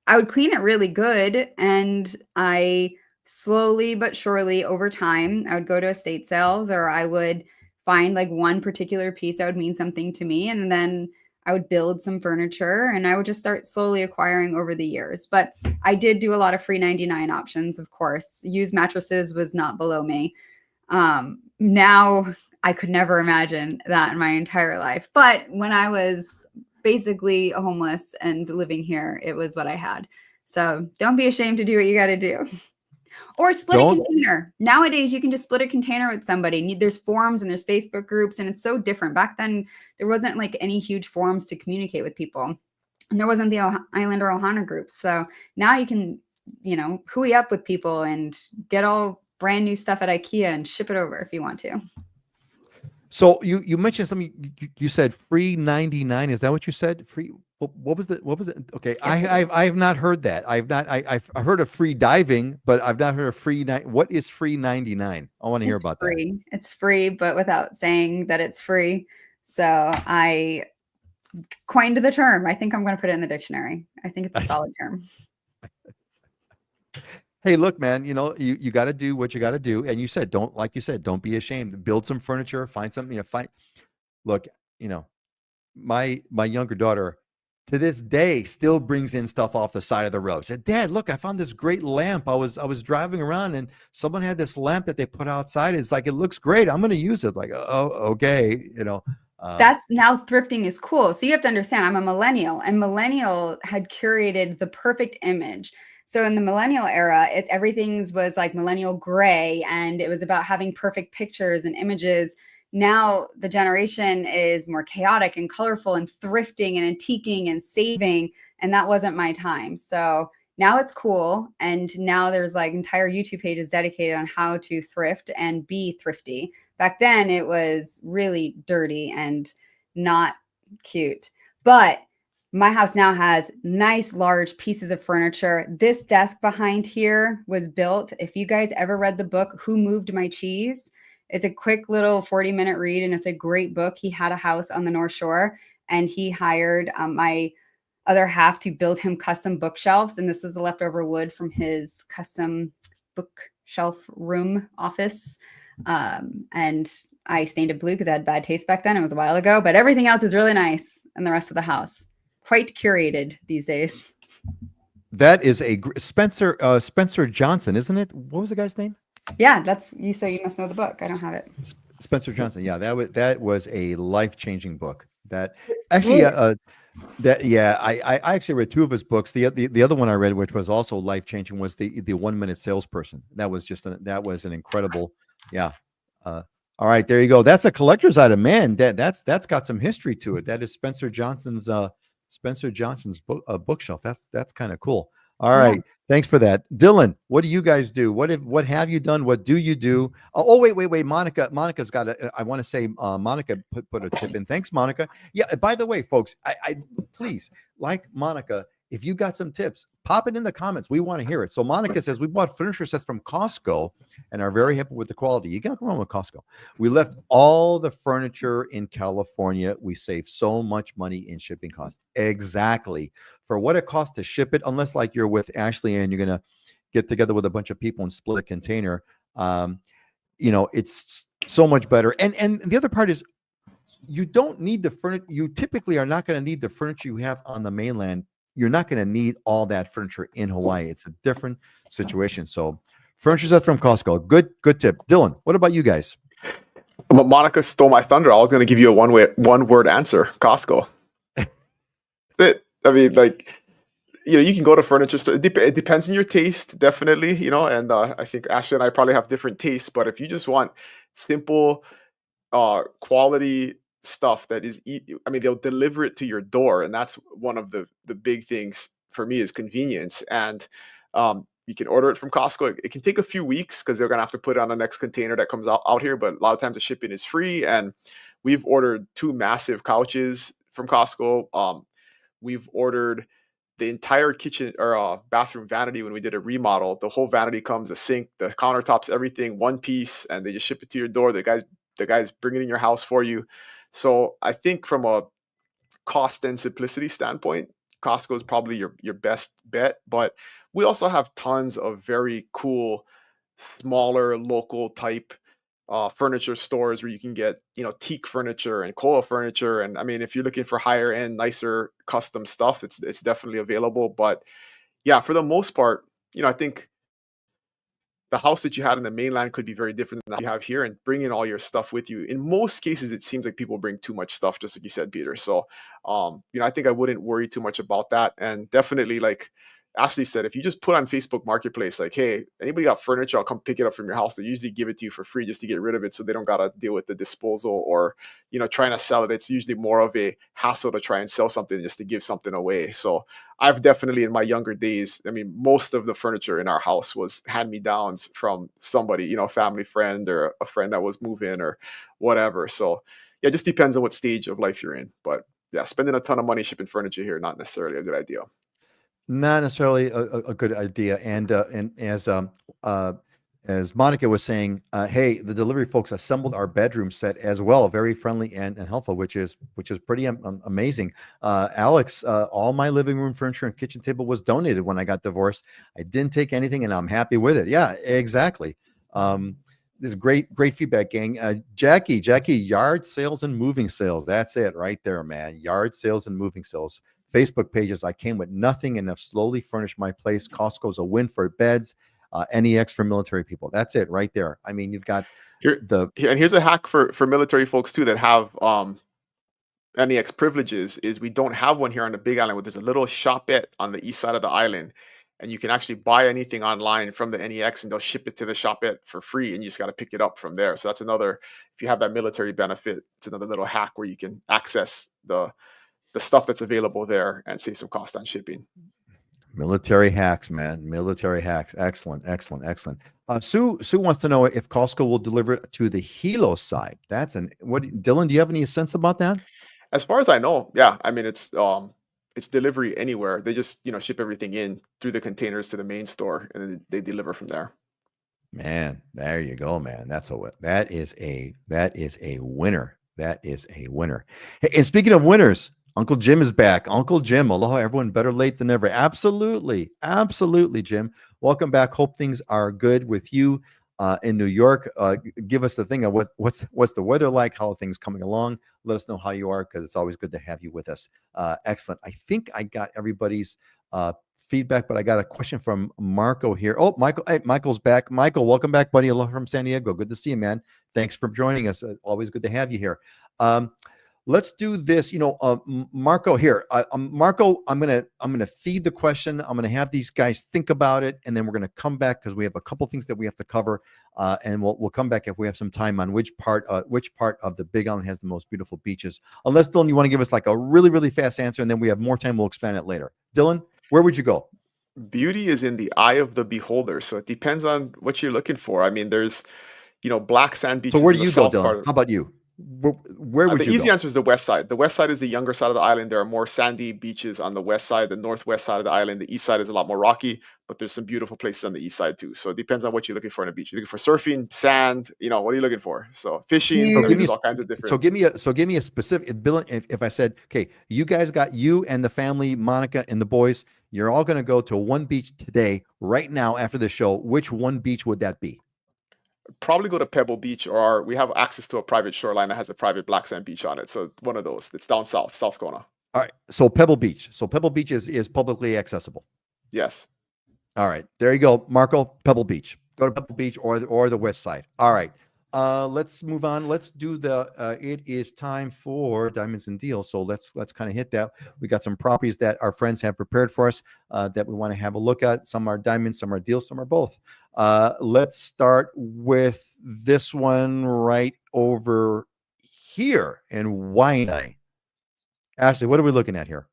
I would clean it really good. And I slowly but surely over time, I would go to estate sales or I would find like one particular piece that would mean something to me. And then I would build some furniture and I would just start slowly acquiring over the years. But I did do a lot of free 99 options, of course. Used mattresses was not below me. Now I could never imagine that in my entire life. But when I was basically homeless and living here, it was what I had. So don't be ashamed to do what you got to do. Or split a container. Nowadays, you can just split a container with somebody. There's forums and there's Facebook groups, and it's so different. Back then, there wasn't like any huge forums to communicate with people. And there wasn't the Island or Ohana groups. So now you can, hooey up with people and get all brand new stuff at IKEA and ship it over if you want to. So you mentioned something. You said free 99. Is that what you said? Free. What was it? Okay, I have not heard that. I've heard of free diving, but I've not heard of free. What is free 99? I want to hear about that. It's free, but without saying that it's free. So I coined the term. I think I'm going to put it in the dictionary. I think it's a solid term. Hey, look, man, you got to do what you got to do. And you said, don't be ashamed. Build some furniture, find something, look, my younger daughter to this day still brings in stuff off the side of the road. Said, Dad, look, I found this great lamp. I was driving around and someone had this lamp that they put outside. It's like, it looks great. I'm going to use it. Like, oh, okay. That's now thrifting is cool. So you have to understand, I'm a millennial, and millennial had curated the perfect image. So in the millennial era, everything's was like millennial gray, and it was about having perfect pictures and images. Now the generation is more chaotic and colorful and thrifting and antiquing and saving, and that wasn't my time. So now it's cool, and now there's like entire YouTube pages dedicated on how to thrift and be thrifty. Back then it was really dirty and not cute. But my house now has nice, large pieces of furniture. This desk behind here was built. If you guys ever read the book, Who Moved My Cheese? It's a quick little 40-minute read, and it's a great book. He had a house on the North Shore, and he hired my other half to build him custom bookshelves. And this was the leftover wood from his custom bookshelf room office. And I stained it blue because I had bad taste back then. It was a while ago, but everything else is really nice in the rest of the house. Quite curated these days. That is Spencer Johnson, isn't it? What was the guy's name? Yeah, that's you. So you must know the book. I don't have it. Spencer Johnson. Yeah, that was a life-changing book. That actually, I actually read two of his books. The other one I read, which was also life-changing, was the 1 Minute Salesperson. That was an incredible. Yeah. All right, there you go. That's a collector's item, man. That's got some history to it. That is Spencer Johnson's bookshelf. That's kind of cool. All right, thanks for that, Dylan. What do you guys do? What have you done? What do you do? Oh, wait. Monica's got I want to say Monica put a tip in. Thanks, Monica. Yeah. By the way, folks, I please, like Monica, if you got some tips, pop it in the comments. We want to hear it. So Monica says, we bought furniture sets from Costco and are very happy with the quality. You can't go wrong with Costco. We left all the furniture in California. We saved so much money in shipping costs. Exactly. For what it costs to ship it, unless like you're with Ashley and you're going to get together with a bunch of people and split a container, it's so much better. And the other part is you don't need the furniture. You typically are not going to need the furniture you have on the mainland. You're not going to need all that furniture in Hawaii. It's a different situation. So furniture set from Costco. Good tip. Dylan, what about you guys? Monica stole my thunder. I was going to give you a one word answer. Costco. It. I mean, like, you can go to furniture store. It depends on your taste, definitely, and I think Ashley and I probably have different tastes, but if you just want simple, quality stuff that is, they'll deliver it to your door, and that's one of the big things for me is convenience. And you can order it from Costco. It can take a few weeks because they're gonna have to put it on the next container that comes out here, but a lot of times the shipping is free. And we've ordered 2 massive couches from Costco. We've ordered the entire kitchen or bathroom vanity, when we did a remodel, the whole vanity comes, the sink, the countertops, everything, one piece, and they just ship it to your door. The guys bring it in your house for you. So I think from a cost and simplicity standpoint, Costco is probably your best bet. But we also have tons of very cool, smaller, local type furniture stores where you can get, teak furniture and koa furniture. And I mean, if you're looking for higher end, nicer custom stuff, it's definitely available. But yeah, for the most part, I think the house that you had in the mainland could be very different than that you have here, and bringing all your stuff with you. In most cases, it seems like people bring too much stuff, just like you said, Peter. So, I think I wouldn't worry too much about that. And definitely, like Ashley said, if you just put on Facebook Marketplace, like, hey, anybody got furniture, I'll come pick it up from your house. They usually give it to you for free just to get rid of it, so they don't got to deal with the disposal or, trying to sell it. It's usually more of a hassle to try and sell something just to give something away. So I've definitely, in my younger days, I mean, most of the furniture in our house was hand-me-downs from somebody, family friend or a friend that was moving or whatever. So yeah, it just depends on what stage of life you're in. But yeah, spending a ton of money shipping furniture here, not necessarily a good idea. Not necessarily a good idea. And as Monica was saying, hey, the delivery folks assembled our bedroom set as well, very friendly and helpful, which is pretty amazing. Alex, all my living room furniture and kitchen table was donated when I got divorced. I didn't take anything, and I'm happy with it. Yeah, exactly. This is great feedback, gang. Jackie, yard sales and moving sales. That's it right there, man. Yard sales and moving sales. Facebook pages. I came with nothing and have slowly furnished my place. Costco's a win for beds. NEX for military people. That's it right there. I mean, you've got and here's a hack for military folks too that have NEX privileges. Is we don't have one here on the Big Island, where there's a little shopette on the east side of the island, and you can actually buy anything online from the NEX, and they'll ship it to the shopette for free, and you just got to pick it up from there. So that's another, if you have that military benefit, it's another little hack where you can access the stuff that's available there and save some cost on shipping. Military hacks, man. Military hacks. Excellent. Sue wants to know if Costco will deliver it to the Hilo side. Dylan, do you have any sense about that? As far as I know, yeah. I mean, it's delivery anywhere. They just, ship everything in through the containers to the main store, and then they deliver from there. Man, there you go, man. That is a winner. That is a winner. Hey, and speaking of winners, Uncle Jim is back. Uncle Jim, aloha, everyone. Better late than never. Absolutely, Jim. Welcome back. Hope things are good with you in New York. Give us the thing of what's the weather like? How are things coming along? Let us know how you are, because it's always good to have you with us. Excellent. I think I got everybody's feedback, but I got a question from Marco here. Oh, Michael. Hey, Michael's back. Michael, welcome back, buddy. Aloha from San Diego. Good to see you, man. Thanks for joining us. Always good to have you here. Let's do this. Marco here. Marco, I'm gonna feed the question. I'm gonna have these guys think about it, and then we're gonna come back because we have a couple things that we have to cover, and we'll come back if we have some time on which part of the Big Island has the most beautiful beaches. Unless, Dylan, you want to give us like a really, really fast answer, and then we have more time. We'll expand it later. Dylan, where would you go? Beauty is in the eye of the beholder, so it depends on what you're looking for. I mean, there's, black sand beaches. So where do you go, Dylan? How about you? Where would you go? The easy answer is the west side. The west side is the younger side of the island. There are more sandy beaches on the west side. The northwest side of the island, the east side, is a lot more rocky, but there's some beautiful places on the east side too. So it depends on what you're looking for in a beach. You're looking for surfing, sand, what are you looking for? So fishing, there's all kinds of different. So give me a specific, Bill. If I said, okay, you guys got, you and the family, Monica and the boys, you're all going to go to one beach today, right now after the show, which one beach would that be? Probably go to Pebble Beach, or we have access to a private shoreline that has a private black sand beach on it. So one of those. It's down south Kona. All right. So Pebble Beach. So Pebble Beach is publicly accessible. Yes. All right. There you go, Marco. Pebble Beach. Go to Pebble Beach or the west side. All right. Let's move on. Let's do it is time for Diamonds and Deals. So let's kind of hit that. We got some properties that our friends have prepared for us that we want to have a look at. Some are diamonds, some are deals, some are both. Let's start with this one right over here in Waianae. Ashley, what are we looking at here?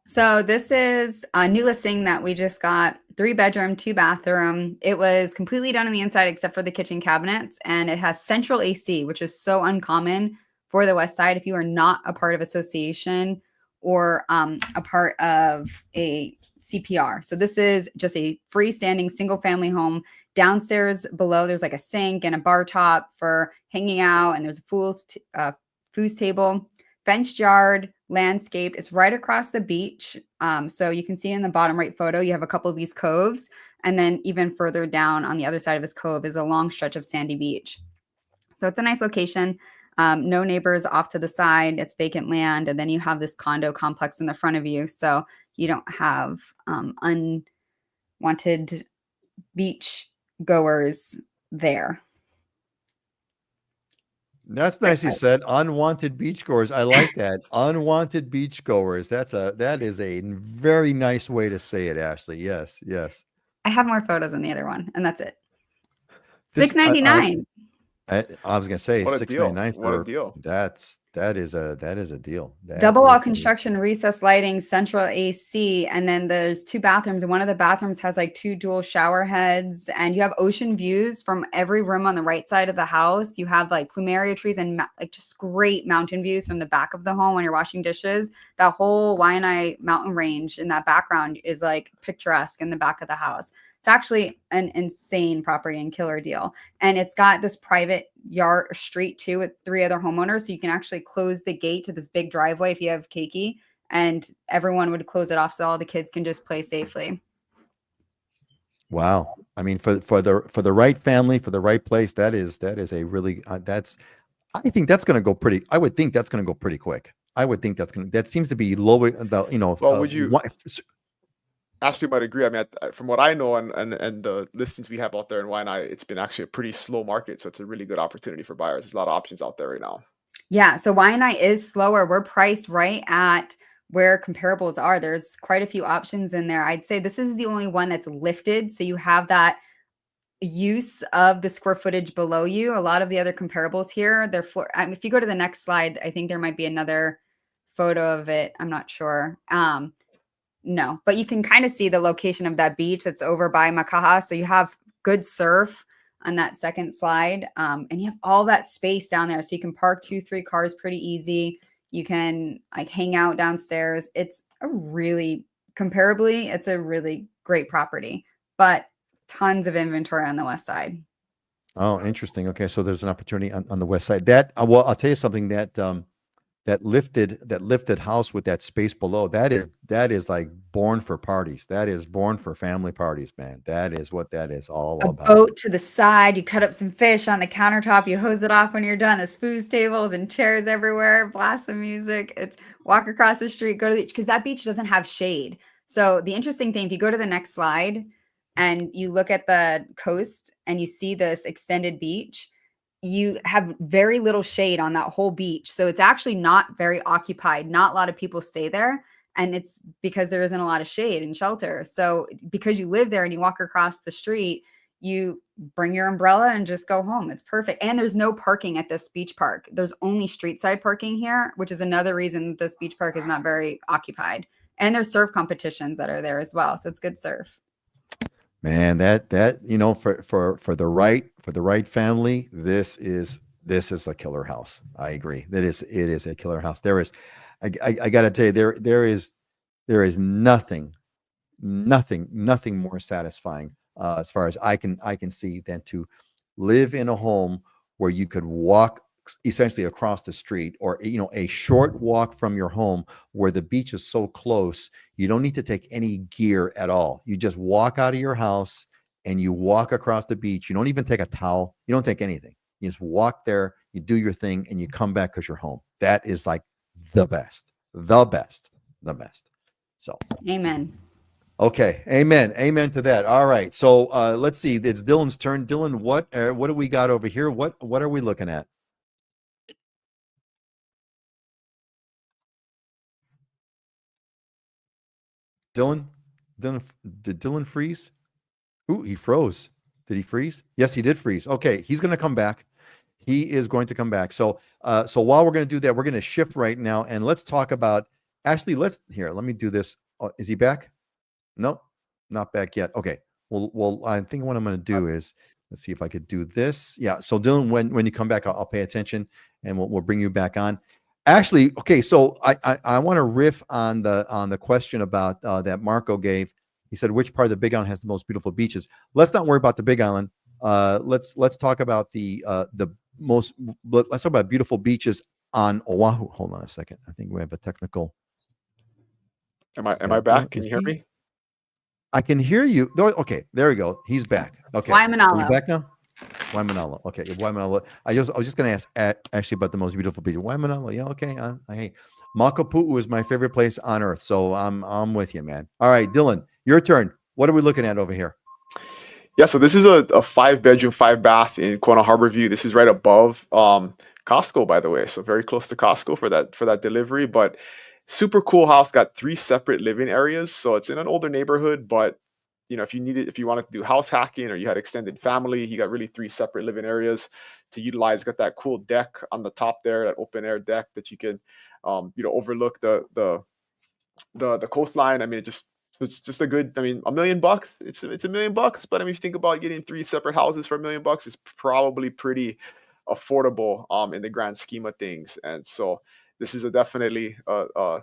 So this is a new listing that we just got. 3-bedroom, 2-bathroom. It was completely done on the inside except for the kitchen cabinets, and it has central AC, which is so uncommon for the west side. If you are not a part of association or a part of a CPR. So this is just a freestanding single family home. Downstairs below, there's like a sink and a bar top for hanging out, and there's a foos table, fenced yard, landscaped. It's right across the beach. So you can see in the bottom right photo, you have a couple of these coves. And then even further down on the other side of this cove is a long stretch of sandy beach. So it's a nice location. No neighbors off to the side. It's vacant land. And then you have this condo complex in the front of you. So you don't have unwanted beach goers there. That's nicely said. Unwanted beachgoers. I like that. Unwanted beachgoers. That is a very nice way to say it, Ashley. Yes, yes. I have more photos on the other one, and that's it. This, $6.99. I was gonna say What a deal. $6.99 What a for deal. that is a deal. Double wall construction, recessed lighting, central AC, and then there's 2 bathrooms, and one of the bathrooms has like 2 dual shower heads, and you have ocean views from every room on the right side of the house. You have like plumeria trees and like just great mountain views from the back of the home when you're washing dishes. That whole Waianae mountain range in that background is like picturesque in the back of the house. It's actually an insane property and killer deal. And it's got this private yard street too with 3 other homeowners. So you can actually close the gate to this big driveway if you have keiki, and everyone would close it off so all the kids can just play safely. Wow. I mean, for the right family, for the right place, that is a really I think that's going to go pretty. I would think that's going to go pretty quick. I would think that seems to be low. Well, would you? Ashley might agree. I mean, from what I know and the listings we have out there in Waianae, it's been actually a pretty slow market. So it's a really good opportunity for buyers. There's a lot of options out there right now. Yeah. So Waianae is slower. We're priced right at where comparables are. There's quite a few options in there. I'd say this is the only one that's lifted. So you have that use of the square footage below you. A lot of the other comparables here, they're floor. If you go to the next slide, I think there might be another photo of it. I'm not sure. No, but you can kind of see the location of that beach that's over by Makaha. So you have good surf on that second slide. And you have all that space down there. So you can park 2-3 cars pretty easy. You can like hang out downstairs. It's comparably, it's a really great property, but tons of inventory on the west side. Oh, interesting. Okay. So there's an opportunity on the west side. Well, I'll tell you something that lifted house with that space below, that is like born for parties. That is born for family parties, man. That is what that is all about. A boat to the side, you cut up some fish on the countertop, you hose it off when you're done. There's food tables and chairs everywhere, blast some music. It's walk across the street, go to the beach, because that beach doesn't have shade. So the interesting thing, if you go to the next slide and you look at the coast and you see this extended beach, you have very little shade on that whole beach. So it's actually not very occupied. Not a lot of people stay there. And it's because there isn't a lot of shade and shelter. So because you live there and you walk across the street, you bring your umbrella and just go home. It's perfect. And there's no parking at this beach park. There's only street side parking here, which is another reason this beach park is not very occupied. And there's surf competitions that are there as well. So it's good surf. Man, that for the right family, this is a killer house. I agree. It is a killer house. I got to tell you, there is nothing more satisfying as far as I can see than to live in a home where you could walk essentially across the street, or a short walk from your home where the beach is so close you don't need to take any gear at all. You just walk out of your house and you walk across the beach. You don't even take a towel. You don't take anything. You just walk there, you do your thing, and you come back because you're home. That is like the best. So amen. Okay, amen to that. All right, so let's see, it's Dylan's turn. Dylan, what do we got over here? What are we looking at? Dylan, did Dylan freeze? Ooh, he froze. Did he freeze? Yes, he did freeze. Okay, he's going to come back. He is going to come back. So while we're going to do that, we're going to shift right now and let's talk about. Actually, let me do this. Is he back? Nope, not back yet. Okay. Well, I think what I'm going to do is let's see if I could do this. Yeah. So Dylan, when you come back, I'll pay attention and we'll bring you back on. Actually, okay, so I want to riff on the question about that Marco gave. He said, which part of the Big Island has the most beautiful beaches? Let's not worry about the Big Island. Let's talk about most. Let's talk about beautiful beaches on Oahu. Hold on a second. I think we have a technical. Am I back? Can you hear me? I can hear you. Okay, there we go. He's back. Okay, Waimanalo. are you back now? Waimanalo. Okay, Waimanalo. I was just going to ask actually about the most beautiful beach. Waimanalo. Yeah, okay. Hey, Makapu'u is my favorite place on earth, so I'm with you, man. All right, Dylan, your turn. What are we looking at over here? Yeah, so this is a 5-bedroom, 5-bath in Kona Harbor View. This is right above Costco, by the way, so very close to Costco for that delivery. But super cool house. Got 3 separate living areas, so it's in an older neighborhood. But if you wanted to do house hacking or you had extended family, you got really 3 separate living areas to utilize. Got that cool deck on the top there, that open air deck that you can overlook the coastline. I mean, it's just a good. I mean, $1 million. It's $1 million, but I mean, if you think about getting 3 separate houses for $1 million, it's probably pretty affordable in the grand scheme of things. And so this is definitely a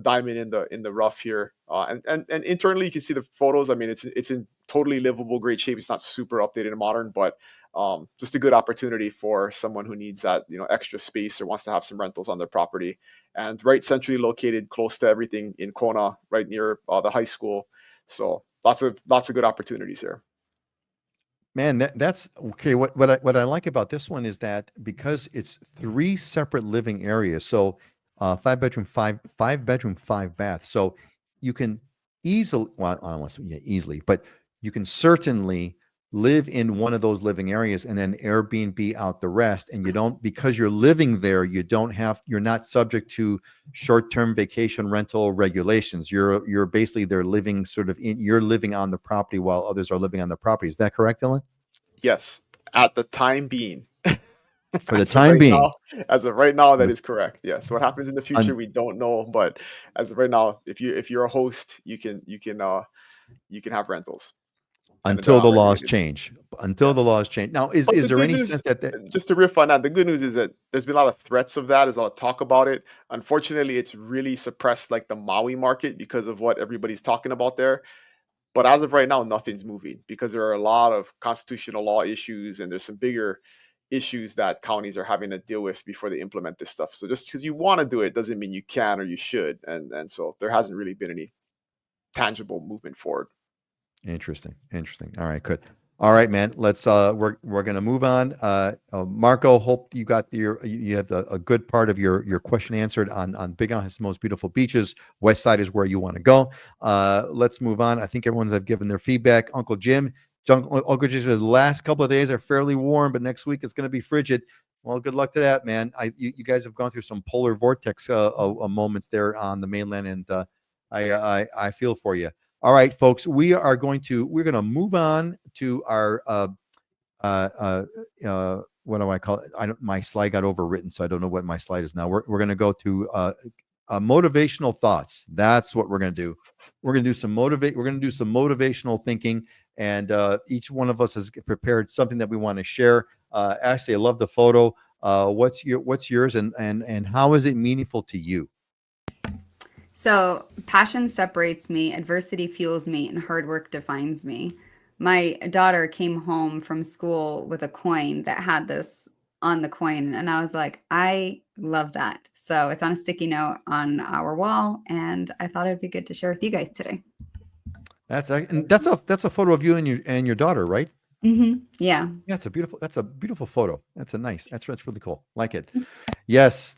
diamond in the rough here. And internally, you can see the photos. I mean, it's in totally livable, great shape. It's not super updated and modern, but just a good opportunity for someone who needs that extra space or wants to have some rentals on their property. And right centrally located, close to everything in Kona, right near the high school. So lots of good opportunities here. Man, that's okay. What I like about this one is that because it's 3 separate living areas, so 5-bedroom, 5-bedroom, 5-bath. So you can easily, well, I don't want to say easily, but you can certainly live in one of those living areas and then Airbnb out the rest. And you don't, because you're living there, you're not subject to short-term vacation rental regulations. You're basically you're living on the property while others are living on the property. Is that correct, Dylan? Yes, at the time being. For the time being. As of right now, that is correct. Yes. What happens in the future, we don't know. But as of right now, if you're a host, you can have rentals. Until the laws change. Until the laws change. Now, is there any sense that just to riff on that, the good news is that there's been a lot of threats of that. There's a lot of talk about it. Unfortunately, it's really suppressed like the Maui market because of what everybody's talking about there. But as of right now, nothing's moving because there are a lot of constitutional law issues and there's some bigger issues that counties are having to deal with before they implement this stuff. So just because you want to do it doesn't mean you can or you should. And so there hasn't really been any tangible movement forward. Interesting. All right, good. All right, man. Let's we're gonna move on. Marco, hope you got you have a good part of your question answered on Big Island has the most beautiful beaches. West Side is where you want to go. Let's move on. I think everyone's have given their feedback. Uncle Jim, the last couple of days are fairly warm, but next week it's going to be frigid. Well, good luck to that, man. You guys have gone through some polar vortex moments there on the mainland, and I feel for you. All right, folks, we're going to move on to our what do I call it? My slide got overwritten, so I don't know what my slide is now. We're going to go to motivational thoughts. That's what we're going to do. We're going to do some motivational thinking, and each one of us has prepared something that we want to share. Ashley, I love the photo. What's yours, and how is it meaningful to you? So passion separates me, adversity fuels me, and hard work defines me. My daughter came home from school with a coin that had this on the coin, and I was like, I love that. So it's on a sticky note on our wall, and I thought it'd be good to share with you guys today. That's a photo of you and your daughter, right? Mm-hmm. Yeah. That's a beautiful photo. That's really cool. Like it. Yes,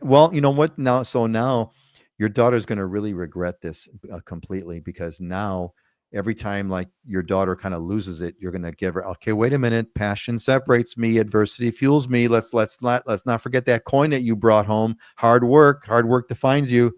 well, you know what now? So now your daughter's going to really regret this completely, because now every time like your daughter kind of loses it, you're going to give her, okay, wait a minute. Passion separates me. Adversity fuels me. Let's not forget that coin that you brought home. Hard work defines you.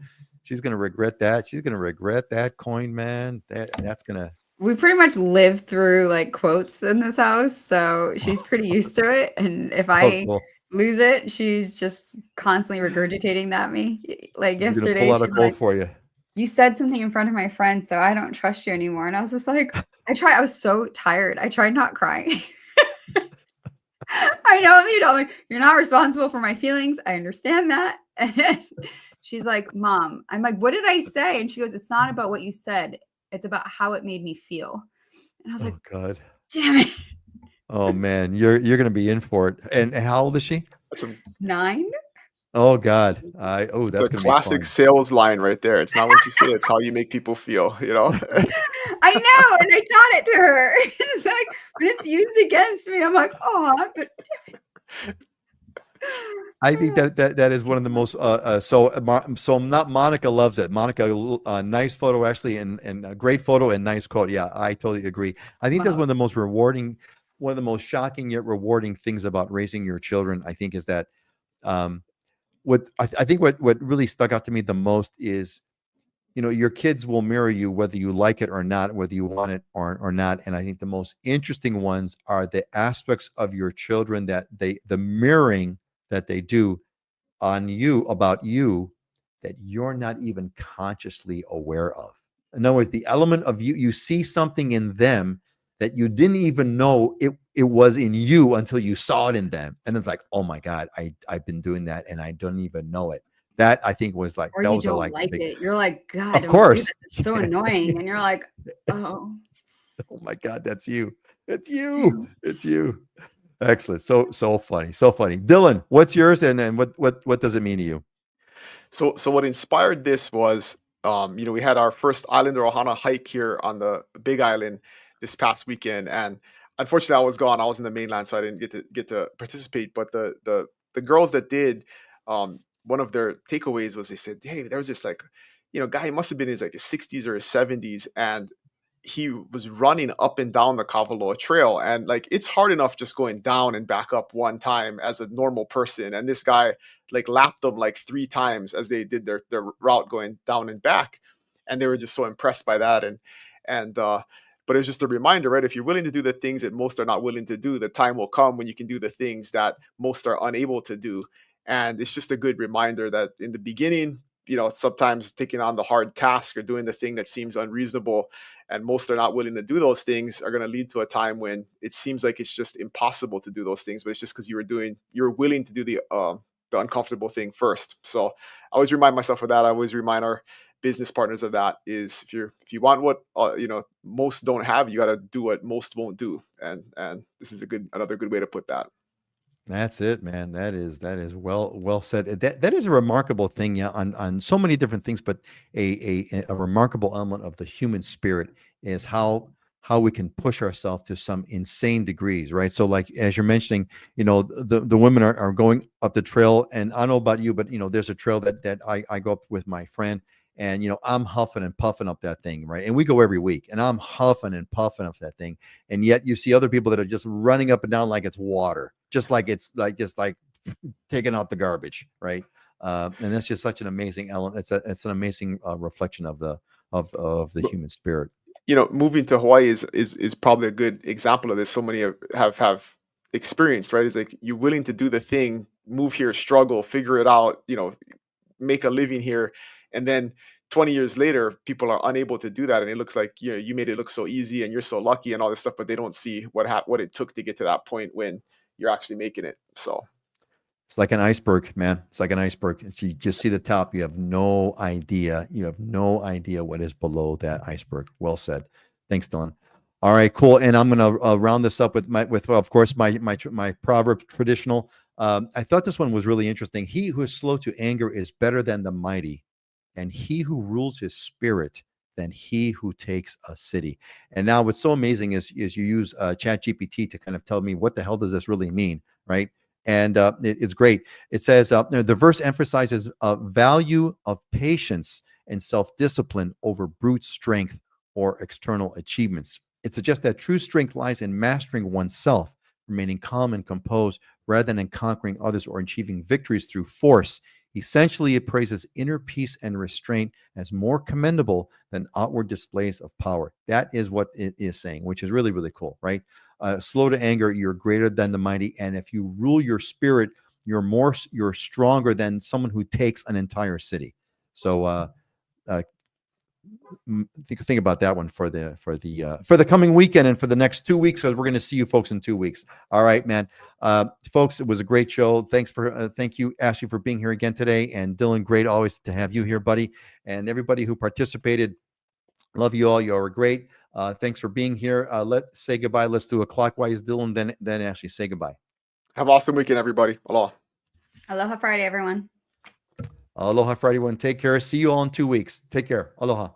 She's going to regret that. She's going to regret that coin, man. That's going to. We pretty much live through like quotes in this house, so she's pretty used to it. And if I lose it, she's just constantly regurgitating that me. Like she's yesterday, pull out she's a quote like, for you. You said something in front of my friend, so I don't trust you anymore. And I was just like, I was so tired. I tried not crying. I know, you know, like, you're not responsible for my feelings. I understand that. And she's like, Mom, I'm like, what did I say? And she goes, it's not about what you said. It's about how it made me feel. And I was like, Oh God. damn it. Oh man, you're gonna be in for it. And how old is she? That's a, 9? Oh God. it's That's a gonna be classic fun. sales line right there. It's not what you say, it's how you make people feel, you know? I know. And I taught it to her. It's like, when it's used against me, I'm like, oh, but I think that is one of the most so not Monica loves it. Monica, nice photo actually, and a great photo and nice quote. Yeah, I totally agree. I think that's wow. one of the most rewarding, one of the most shocking yet rewarding things about raising your children. I think is that um, I think what really stuck out to me the most is, you know, your kids will mirror you whether you like it or not, whether you want it or not. And I think the most interesting ones are the aspects of your children that the mirroring that they do on you about you that you're not even consciously aware of. In other words, the element of you see something in them that you didn't even know it was in you until you saw it in them. And it's like, oh my God, I've been doing that and I don't even know it. That I think was like Or you those are don't like the like big, it. You're like, God, of don't do course. that. It's so annoying. And you're like, oh, Oh my God, that's you. It's you. damn. It's you. Excellent. So funny. So funny. Dylan, what's yours and what does it mean to you? So what inspired this was, you know, we had our first Islander Ohana hike here on the Big Island this past weekend, and unfortunately, I was gone. I was in the mainland, so I didn't get to participate. But the girls that did, one of their takeaways was they said, "Hey, there was this like, you know, guy. He must have been in his 60s or his 70s, and he was running up and down the Kavaloa Trail, and like it's hard enough just going down and back up one time as a normal person, and this guy like lapped them like 3 times as they did their route going down and back, and they were just so impressed by that, and but it's just a reminder, right? If you're willing to do the things that most are not willing to do, the time will come when you can do the things that most are unable to do, and it's just a good reminder that in the beginning, you know, sometimes taking on the hard task or doing the thing that seems unreasonable and most are not willing to do those things are going to lead to a time when it seems like it's just impossible to do those things, but it's just because you were willing to do the uncomfortable thing first. So I always remind myself of that. I always remind our business partners of that, is if you want what you know, most don't have, you got to do what most won't do, and this is another good way to put that. That's it, man. That is well said. That is a remarkable thing, yeah, on so many different things, but a remarkable element of the human spirit is how we can push ourselves to some insane degrees, right? So, like as you're mentioning, you know, the women are going up the trail, and I don't know about you, but you know, there's a trail that I go up with my friend, and you know, I'm huffing and puffing up that thing, right? And we go every week, and I'm huffing and puffing up that thing, and yet you see other people that are just running up and down like it's water, just like it's like just like taking out the garbage, right? And that's just such an amazing element. It's an amazing reflection of the But, human spirit. you know, moving to Hawaii is probably a good example of this. So many have experienced, right? It's like you're willing to do the thing, move here, struggle, figure it out, you know, make a living here, and then 20 years later people are unable to do that, and it looks like, you know, you made it look so easy and you're so lucky and all this stuff, but they don't see what it took to get to that point when you're actually making it. So It's like an iceberg, man. It's like an iceberg. You just see the top. You have no idea. You have no idea what is below that iceberg. Well said. Thanks, Dylan. All right, cool. And I'm gonna round this up with of course my proverb traditional. I thought this one was really interesting. He who is slow to anger is better than the mighty, and he who rules his spirit than he who takes a city. And now what's so amazing is you use Chat GPT to kind of tell me what the hell does this really mean, right? And it's great. It says the verse emphasizes value of patience and self-discipline over brute strength or external achievements. It suggests that true strength lies in mastering oneself, remaining calm and composed rather than in conquering others or achieving victories through force. Essentially, it praises inner peace and restraint as more commendable than outward displays of power. That is what it is saying, which is really, really cool, right? Slow to anger, you're greater than the mighty. And if you rule your spirit, you're stronger than someone who takes an entire city. So think about that one for the coming weekend and for the next 2 weeks, because we're going to see you folks in 2 weeks. All right, man. Folks, it was a great show. Thank you, Ashley, for being here again today, and Dylan, great always to have you here, buddy, and everybody who participated. Love you all. You all were great. Thanks for being here. Let's say goodbye. Let's do a clockwise, Dylan, then Ashley. Say goodbye. Have an awesome weekend, everybody. Aloha. Aloha Friday, everyone. Aloha Friday, one. Take care. See you all in 2 weeks. Take care. Aloha.